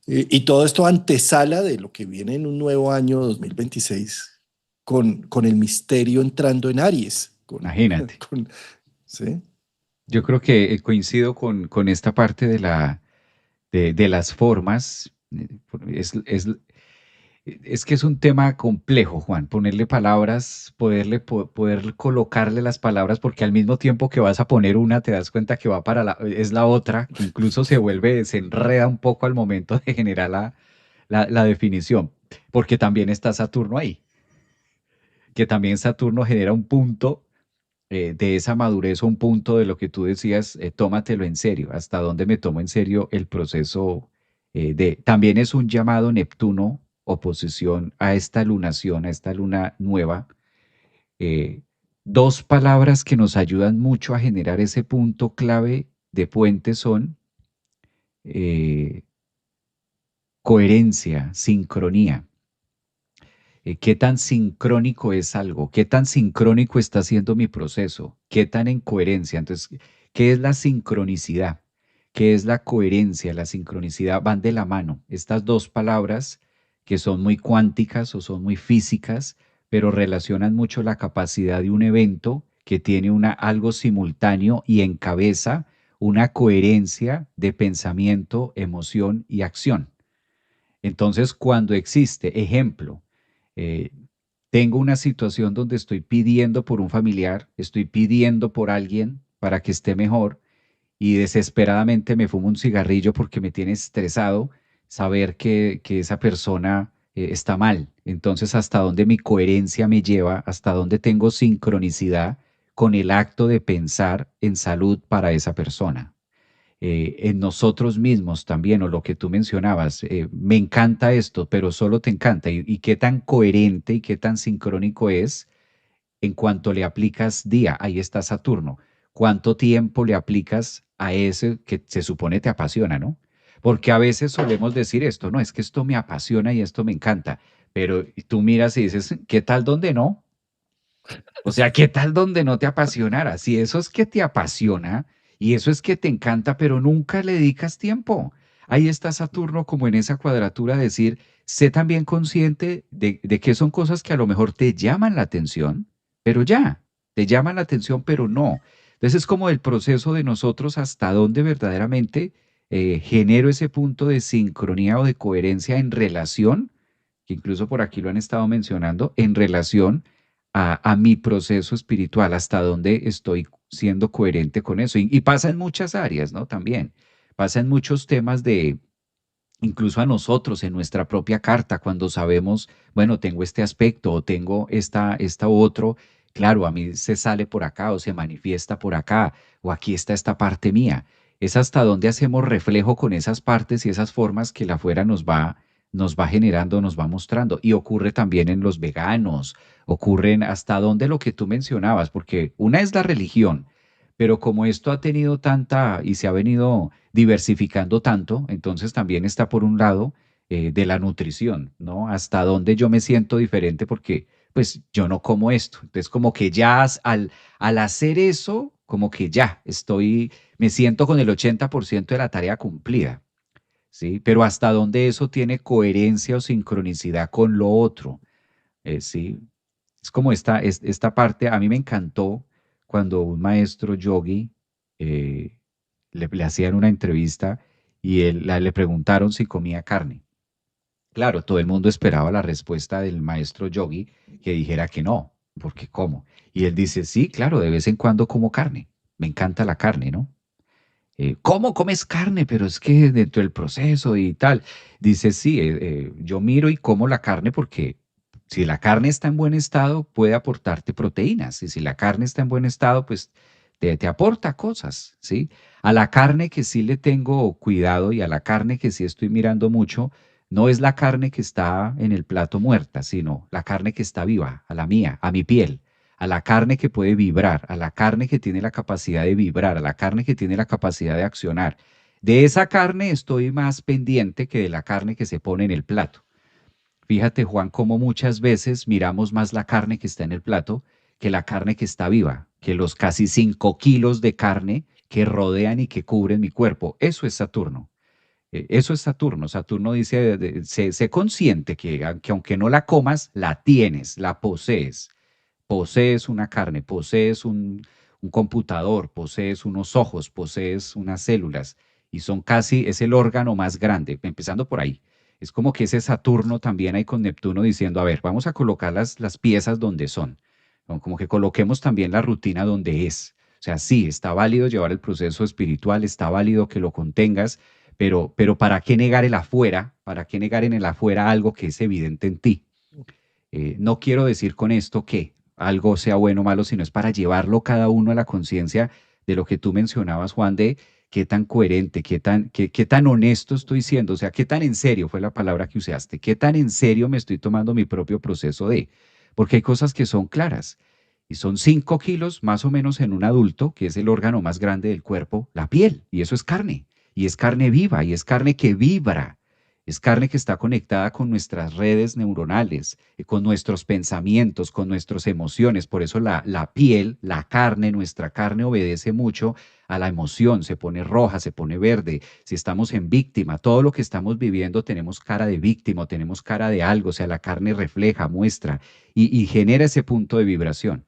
Y todo esto antesala de lo que viene en un nuevo año 2026 con el misterio entrando en Aries. Imagínate. ¿Sí? Yo creo que coincido con esta parte de las formas. Es que es un tema complejo, Juan, ponerle palabras, poder colocarle las palabras, porque al mismo tiempo que vas a poner una, te das cuenta que va para es la otra, que incluso se enreda un poco al momento de generar la definición, porque también está Saturno ahí, que también Saturno genera un punto de esa madurez o un punto de lo que tú decías, tómatelo en serio, hasta dónde me tomo en serio el proceso También es un llamado Neptuno, oposición a esta lunación, a esta luna nueva. eh, Dos palabras que nos ayudan mucho a generar ese punto clave de puente son coherencia, sincronía. ¿Qué tan sincrónico es algo? ¿Qué tan sincrónico está siendo mi proceso? ¿Qué tan en coherencia? Entonces, ¿qué es la sincronicidad? ¿Qué es la coherencia? La sincronicidad van de la mano. Estas dos palabras que son muy cuánticas o son muy físicas, pero relacionan mucho la capacidad de un evento que tiene algo simultáneo y encabeza una coherencia de pensamiento, emoción y acción. Entonces, cuando existe, ejemplo, eh, tengo una situación donde estoy pidiendo por un familiar, estoy pidiendo por alguien para que esté mejor y desesperadamente me fumo un cigarrillo porque me tiene estresado saber que esa persona está mal. Entonces, hasta dónde mi coherencia me lleva, hasta dónde tengo sincronicidad con el acto de pensar en salud para esa persona. En nosotros mismos también, o lo que tú mencionabas, me encanta esto, pero solo te encanta. Y qué tan coherente y qué tan sincrónico es en cuanto le aplicas día, ahí está Saturno. ¿Cuánto tiempo le aplicas a ese que se supone te apasiona, no? Porque a veces solemos decir esto, no, es que esto me apasiona y esto me encanta, pero tú miras y dices, ¿qué tal donde no? O sea, ¿qué tal donde no te apasionara? Si eso es que te apasiona y eso es que te encanta, pero nunca le dedicas tiempo. Ahí está Saturno como en esa cuadratura, de decir, sé también consciente de que son cosas que a lo mejor te llaman la atención, pero ya, te llaman la atención, pero no. Entonces es como el proceso de nosotros hasta dónde verdaderamente genero ese punto de sincronía o de coherencia en relación, que incluso por aquí lo han estado mencionando, en relación a mi proceso espiritual, hasta dónde estoy siendo coherente con eso. Y pasa en muchas áreas, ¿no? También pasa en muchos temas de, incluso a nosotros, en nuestra propia carta, cuando sabemos, bueno, tengo este aspecto o tengo esta otro, claro, a mí se sale por acá o se manifiesta por acá, o aquí está esta parte mía. Es hasta dónde hacemos reflejo con esas partes y esas formas que la afuera nos va generando, nos va mostrando. Y ocurre también en los veganos, ocurren hasta dónde lo que tú mencionabas, porque una es la religión, pero como esto ha tenido tanta y se ha venido diversificando tanto, entonces también está por un lado de la nutrición, ¿no? Hasta dónde yo me siento diferente porque pues yo no como esto. Entonces como que ya al hacer eso, como que ya me siento con el 80% de la tarea cumplida, ¿sí? Pero hasta dónde eso tiene coherencia o sincronicidad con lo otro, ¿sí? Es como esta parte, a mí me encantó cuando un maestro yogi eh, le hacían una entrevista y le preguntaron si comía carne. Claro, todo el mundo esperaba la respuesta del maestro yogi que dijera que no, porque ¿cómo? Y él dice, sí, claro, de vez en cuando como carne, me encanta la carne, ¿no? ¿Cómo comes carne? Pero es que dentro del proceso y tal. Dice, sí, yo miro y como la carne porque si la carne está en buen estado, puede aportarte proteínas. Y si la carne está en buen estado, pues te aporta cosas, ¿sí? A la carne que sí le tengo cuidado y a la carne que sí estoy mirando mucho, no es la carne que está en el plato muerta, sino la carne que está viva, a la mía, a mi piel, a la carne que puede vibrar, a la carne que tiene la capacidad de vibrar, a la carne que tiene la capacidad de accionar. De esa carne estoy más pendiente que de la carne que se pone en el plato. Fíjate, Juan, cómo muchas veces miramos más la carne que está en el plato que la carne que está viva, que los casi 5 kilos de carne que rodean y que cubren mi cuerpo. Eso es Saturno. Eso es Saturno. Saturno dice, sé consciente que aunque no la comas, la tienes, la posees. Posees una carne, posees un computador, posees unos ojos, posees unas células y son casi, es el órgano más grande, empezando por ahí. Es como que ese Saturno también hay con Neptuno diciendo, a ver, vamos a colocar las piezas donde son, ¿no? Como que coloquemos también la rutina donde es. O sea, sí, está válido llevar el proceso espiritual, está válido que lo contengas, pero ¿para qué negar el afuera? ¿Para qué negar en el afuera algo que es evidente en ti? No quiero decir con esto que algo sea bueno o malo, sino es para llevarlo cada uno a la conciencia de lo que tú mencionabas, Juan, de qué tan coherente, qué tan honesto estoy siendo, o sea, qué tan en serio fue la palabra que usaste, qué tan en serio me estoy tomando mi propio proceso de, porque hay cosas que son claras y son 5 kilos más o menos en un adulto, que es el órgano más grande del cuerpo, la piel, y eso es carne, y es carne viva, y es carne que vibra. Es carne que está conectada con nuestras redes neuronales, con nuestros pensamientos, con nuestras emociones. Por eso la piel, la carne, nuestra carne obedece mucho a la emoción, se pone roja, se pone verde. Si estamos en víctima, todo lo que estamos viviendo tenemos cara de víctima, o tenemos cara de algo, o sea, la carne refleja, muestra y genera ese punto de vibración.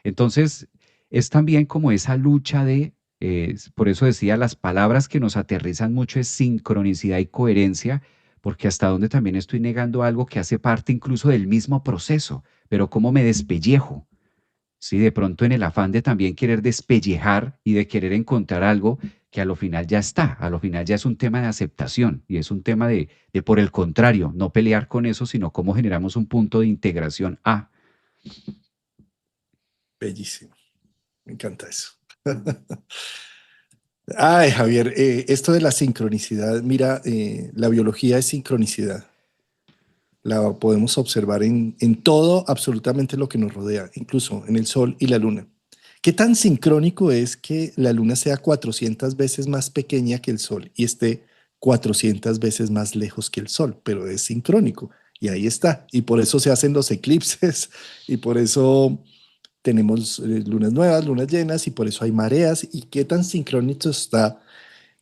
Entonces, es también como esa lucha por eso decía, las palabras que nos aterrizan mucho es sincronicidad y coherencia, porque hasta donde también estoy negando algo que hace parte incluso del mismo proceso, pero cómo me despellejo, ¿sí? De pronto en el afán de también querer despellejar y de querer encontrar algo que a lo final ya está, a lo final ya es un tema de aceptación y es un tema de por el contrario, no pelear con eso, sino cómo generamos un punto de integración a. Bellísimo, me encanta eso. Ay, Javier, esto de la sincronicidad, mira, la biología es sincronicidad. La podemos observar en todo, absolutamente lo que nos rodea, incluso en el sol y la luna. ¿Qué tan sincrónico es que la luna sea 400 veces más pequeña que el sol y esté 400 veces más lejos que el sol? Pero es sincrónico y ahí está. Y por eso se hacen los eclipses y por eso tenemos lunas nuevas, lunas llenas y por eso hay mareas. ¿Y qué tan sincrónico está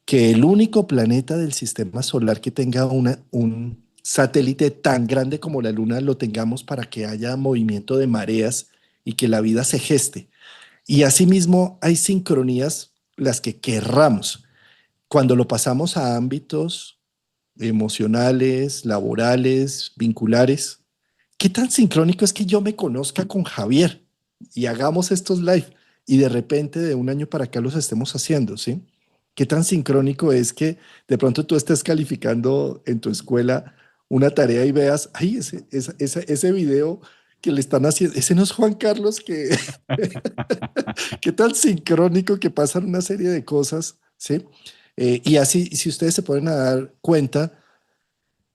que el único planeta del sistema solar que tenga un satélite tan grande como la Luna lo tengamos para que haya movimiento de mareas y que la vida se geste? Y asimismo hay sincronías las que querramos. Cuando lo pasamos a ámbitos emocionales, laborales, vinculares, ¿qué tan sincrónico es que yo me conozca con Javier y hagamos estos live y de repente de un año para acá los estemos haciendo, ¿sí? ¿Qué tan sincrónico es que de pronto tú estés calificando en tu escuela una tarea y veas, ay, ese video que le están haciendo, ese no es Juan Carlos, que qué tan sincrónico que pasan una serie de cosas, ¿sí? Y así, si ustedes se pueden dar cuenta,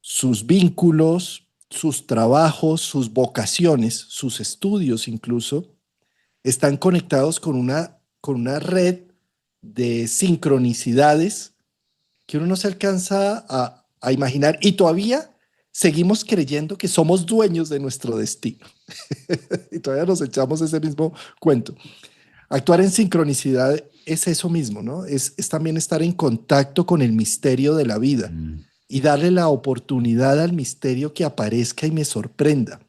sus vínculos, sus trabajos, sus vocaciones, sus estudios incluso, están conectados con una red de sincronicidades que uno no se alcanza a imaginar y todavía seguimos creyendo que somos dueños de nuestro destino y todavía nos echamos ese mismo cuento. Actuar en sincronicidad es eso mismo, ¿no? Es también estar en contacto con el misterio de la vida Mm. y darle la oportunidad al misterio que aparezca y me sorprenda,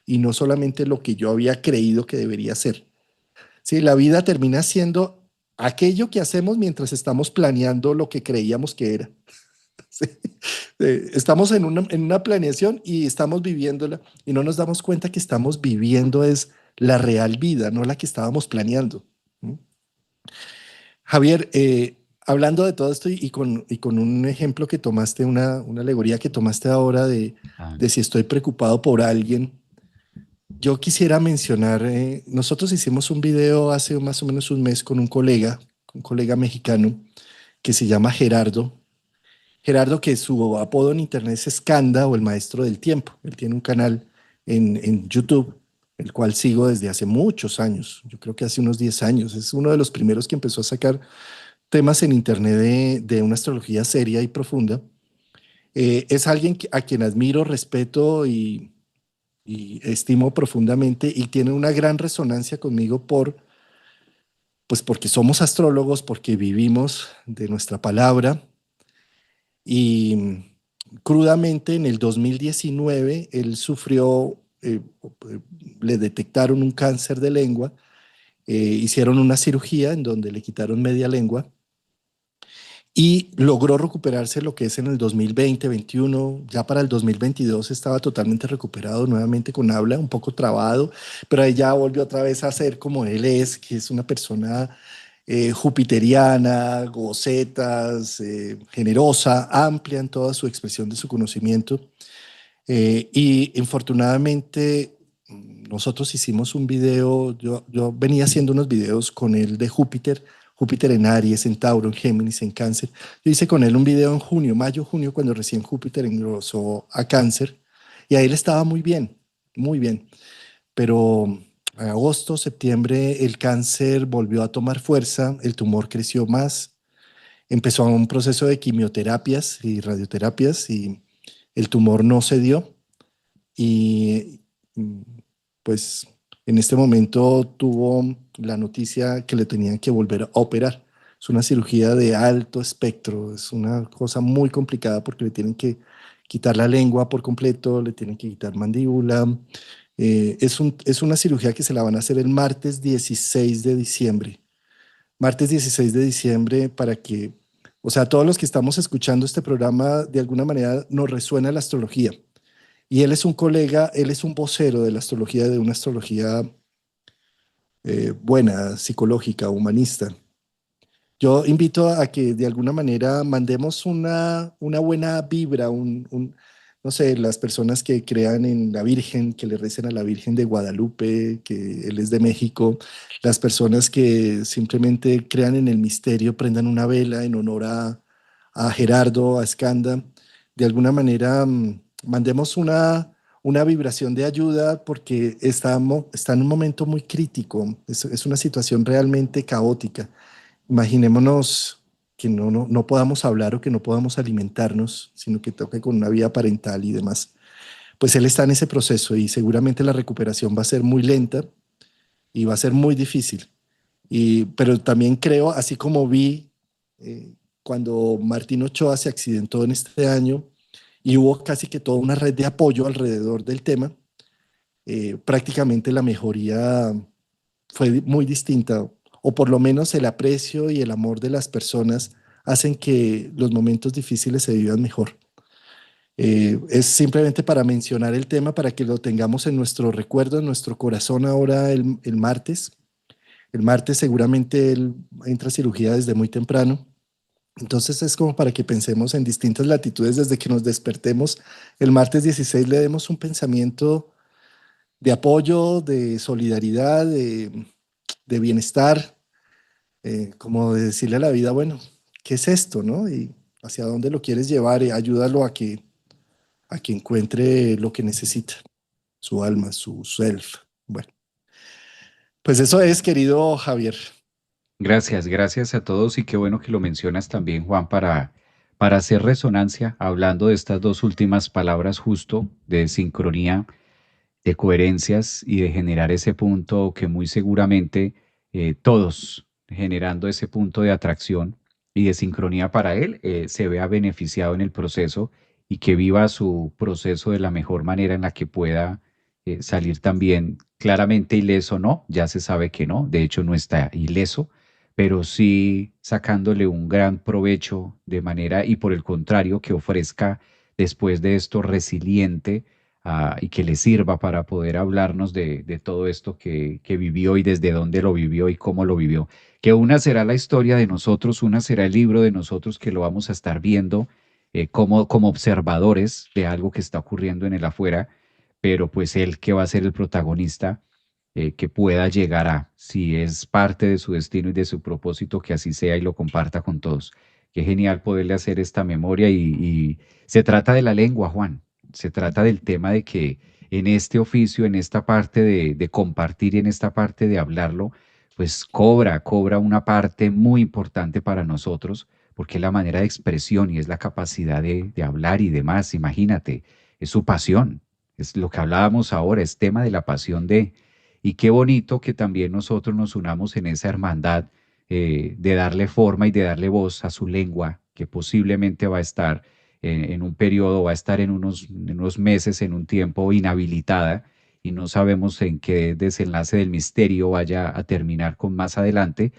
y no solamente lo que yo había creído que debería ser. Sí, la vida termina siendo aquello que hacemos mientras estamos planeando lo que creíamos que era. Sí. Estamos en una planeación y estamos viviéndola y no nos damos cuenta que estamos viviendo es la real vida, no la que estábamos planeando. ¿Mm? Javier, hablando de todo esto y con un ejemplo que tomaste, una alegoría que tomaste ahora Ah, de si estoy preocupado por alguien, yo quisiera mencionar, nosotros hicimos un video hace más o menos un mes con un colega mexicano que se llama Gerardo. Gerardo, que su apodo en internet es Skanda o el maestro del tiempo. Él tiene un canal en YouTube, el cual sigo desde hace muchos años. Yo creo que hace unos 10 años. Es uno de los primeros que empezó a sacar temas en internet de una astrología seria y profunda. Es alguien a quien admiro, respeto y estimo profundamente y tiene una gran resonancia conmigo pues porque somos astrólogos, porque vivimos de nuestra palabra y crudamente en el 2019 él sufrió, le detectaron un cáncer de lengua, hicieron una cirugía en donde le quitaron media lengua y logró recuperarse lo que es en el 2020, 21, ya para el 2022 estaba totalmente recuperado nuevamente con habla, un poco trabado, pero ahí ya volvió otra vez a ser como él es, que es una persona jupiteriana, gocetas, generosa, amplia en toda su expresión de su conocimiento. Y infortunadamente nosotros hicimos un video, yo venía haciendo unos videos con él de Júpiter, Júpiter en Aries, en Tauro, en Géminis, en Cáncer. Yo hice con él un video en junio, mayo, junio, cuando recién Júpiter engrosó a Cáncer, y ahí él estaba muy bien. Pero en agosto, septiembre, el cáncer volvió a tomar fuerza, el tumor creció más, empezó un proceso de quimioterapias y radioterapias, el tumor no se dio y mm, pues en este momento tuvo la noticia que le tenían que volver a operar. Es una cirugía de alto espectro, es una cosa muy complicada porque le tienen que quitar la lengua por completo, le tienen que quitar mandíbula. Es una cirugía que se la van a hacer el martes 16 de diciembre. Martes 16 de diciembre para que, o sea, todos los que estamos escuchando este programa, de alguna manera nos resuena la astrología. Y él es un colega, él es un vocero de la astrología, de una astrología buena, psicológica, humanista. Yo invito a que de alguna manera mandemos una buena vibra, no sé, las personas que crean en la Virgen, que le recen a la Virgen de Guadalupe, que él es de México, las personas que simplemente crean en el misterio, prendan una vela en honor a Gerardo, a Skanda, de alguna manera mandemos una vibración de ayuda porque está en un momento muy crítico, es una situación realmente caótica. Imaginémonos que no podamos hablar o que no podamos alimentarnos, sino que toque con una vía parental y demás. Pues él está en ese proceso y seguramente la recuperación va a ser muy lenta y va a ser muy difícil. Pero también creo, así como vi cuando Martín Ochoa se accidentó en este año y hubo casi que toda una red de apoyo alrededor del tema, prácticamente la mejoría fue muy distinta, o por lo menos el aprecio y el amor de las personas hacen que los momentos difíciles se vivan mejor. Es simplemente para mencionar el tema, para que lo tengamos en nuestro recuerdo, en nuestro corazón ahora el martes. El martes seguramente él entra a cirugía desde muy temprano. Entonces es como para que pensemos en distintas latitudes desde que nos despertemos. El martes 16 le demos un pensamiento de apoyo, de solidaridad, de bienestar, como de decirle a la vida, bueno, ¿qué es esto, no? Y hacia dónde lo quieres llevar y ayúdalo a que encuentre lo que necesita, su alma, su self. Bueno, pues eso es, querido Javier. Gracias, gracias a todos y qué bueno que lo mencionas también, Juan, para hacer resonancia, hablando de estas dos últimas palabras justo, de sincronía, de coherencias y de generar ese punto que muy seguramente todos generando ese punto de atracción y de sincronía para él, se vea beneficiado en el proceso y que viva su proceso de la mejor manera en la que pueda salir también claramente ileso, no, ya se sabe que no, de hecho no está ileso, pero sí sacándole un gran provecho de manera y por el contrario que ofrezca después de esto resiliente y que le sirva para poder hablarnos de todo esto que vivió y desde dónde lo vivió y cómo lo vivió. Que una será la historia de nosotros, una será el libro de nosotros que lo vamos a estar viendo como observadores de algo que está ocurriendo en el afuera, pero pues él que va a ser el protagonista, que pueda llegar a, si es parte de su destino y de su propósito, que así sea y lo comparta con todos. Qué genial poderle hacer esta memoria y se trata de la lengua, Juan. Se trata del tema de que en este oficio, en esta parte de compartir y en esta parte de hablarlo, pues cobra una parte muy importante para nosotros, porque es la manera de expresión y es la capacidad de hablar y demás. Imagínate, es su pasión, es lo que hablábamos ahora, es tema de la pasión de, y qué bonito que también nosotros nos unamos en esa hermandad de darle forma y de darle voz a su lengua, que posiblemente va a estar en un periodo, va a estar en unos meses, en un tiempo inhabilitada y no sabemos en qué desenlace del misterio vaya a terminar con más adelante,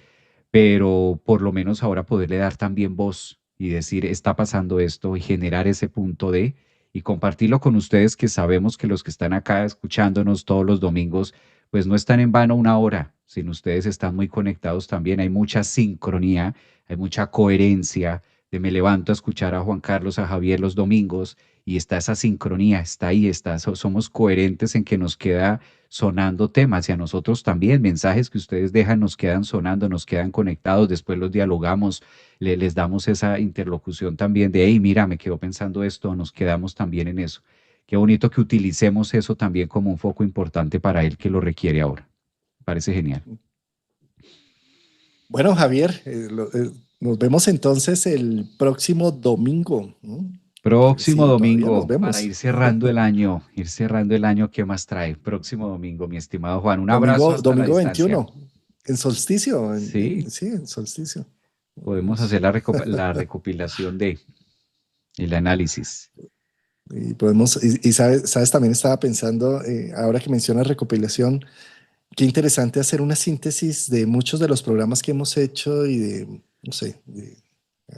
pero por lo menos ahora poderle dar también voz y decir, está pasando esto y generar ese punto de, y compartirlo con ustedes que sabemos que los que están acá escuchándonos todos los domingos, pues no están en vano una hora, sino ustedes están muy conectados también, hay mucha sincronía, hay mucha coherencia, de me levanto a escuchar a Juan Carlos, a Javier los domingos, y está esa sincronía, está ahí, está, somos coherentes en que nos queda sonando temas y a nosotros también, mensajes que ustedes dejan nos quedan sonando, nos quedan conectados, después los dialogamos, les damos esa interlocución también de, hey, mira, me quedo pensando esto, nos quedamos también en eso. Qué bonito que utilicemos eso también como un foco importante para él que lo requiere ahora. Parece genial. Bueno, Javier, nos vemos entonces el próximo domingo, ¿no? Próximo Sí, todavía nos domingo, para vemos. ir cerrando el año, ¿qué más trae? Próximo domingo, mi estimado Juan, un abrazo Domingo, hasta la domingo distancia. 21 en solsticio, Sí, sí, en solsticio. podemos Podemos- hacer la recopilación de el análisis. Y podemos, y sabes, también estaba pensando, ahora que mencionas recopilación, qué interesante hacer una síntesis de muchos de los programas que hemos hecho y de, no sé, de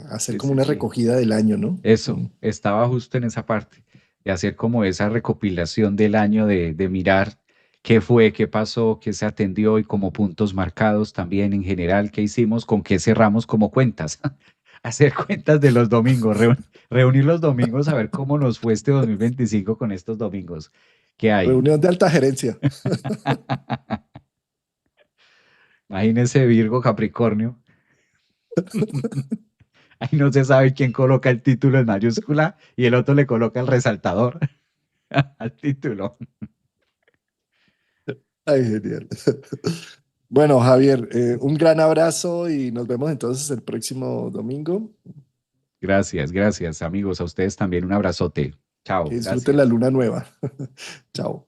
hacer Sí, como sí, una sí. recogida del año, ¿no? Eso, estaba justo en esa parte, de hacer como esa recopilación del año, de mirar qué fue, qué pasó, qué se atendió y como puntos marcados también en general, qué hicimos, con qué cerramos como cuentas. Hacer cuentas de los domingos, reunir los domingos a ver cómo nos fue este 2025 con estos domingos. ¿Qué hay? Reunión de alta gerencia. Imagínese Virgo, Capricornio. Ahí no se sabe quién coloca el título en mayúscula y el otro le coloca el resaltador al título. Ay, genial. Bueno, Javier, un gran abrazo y nos vemos entonces el próximo domingo. Gracias, gracias, amigos. A ustedes también un abrazote. Que Chao, disfruten la gracias. luna nueva. Chao.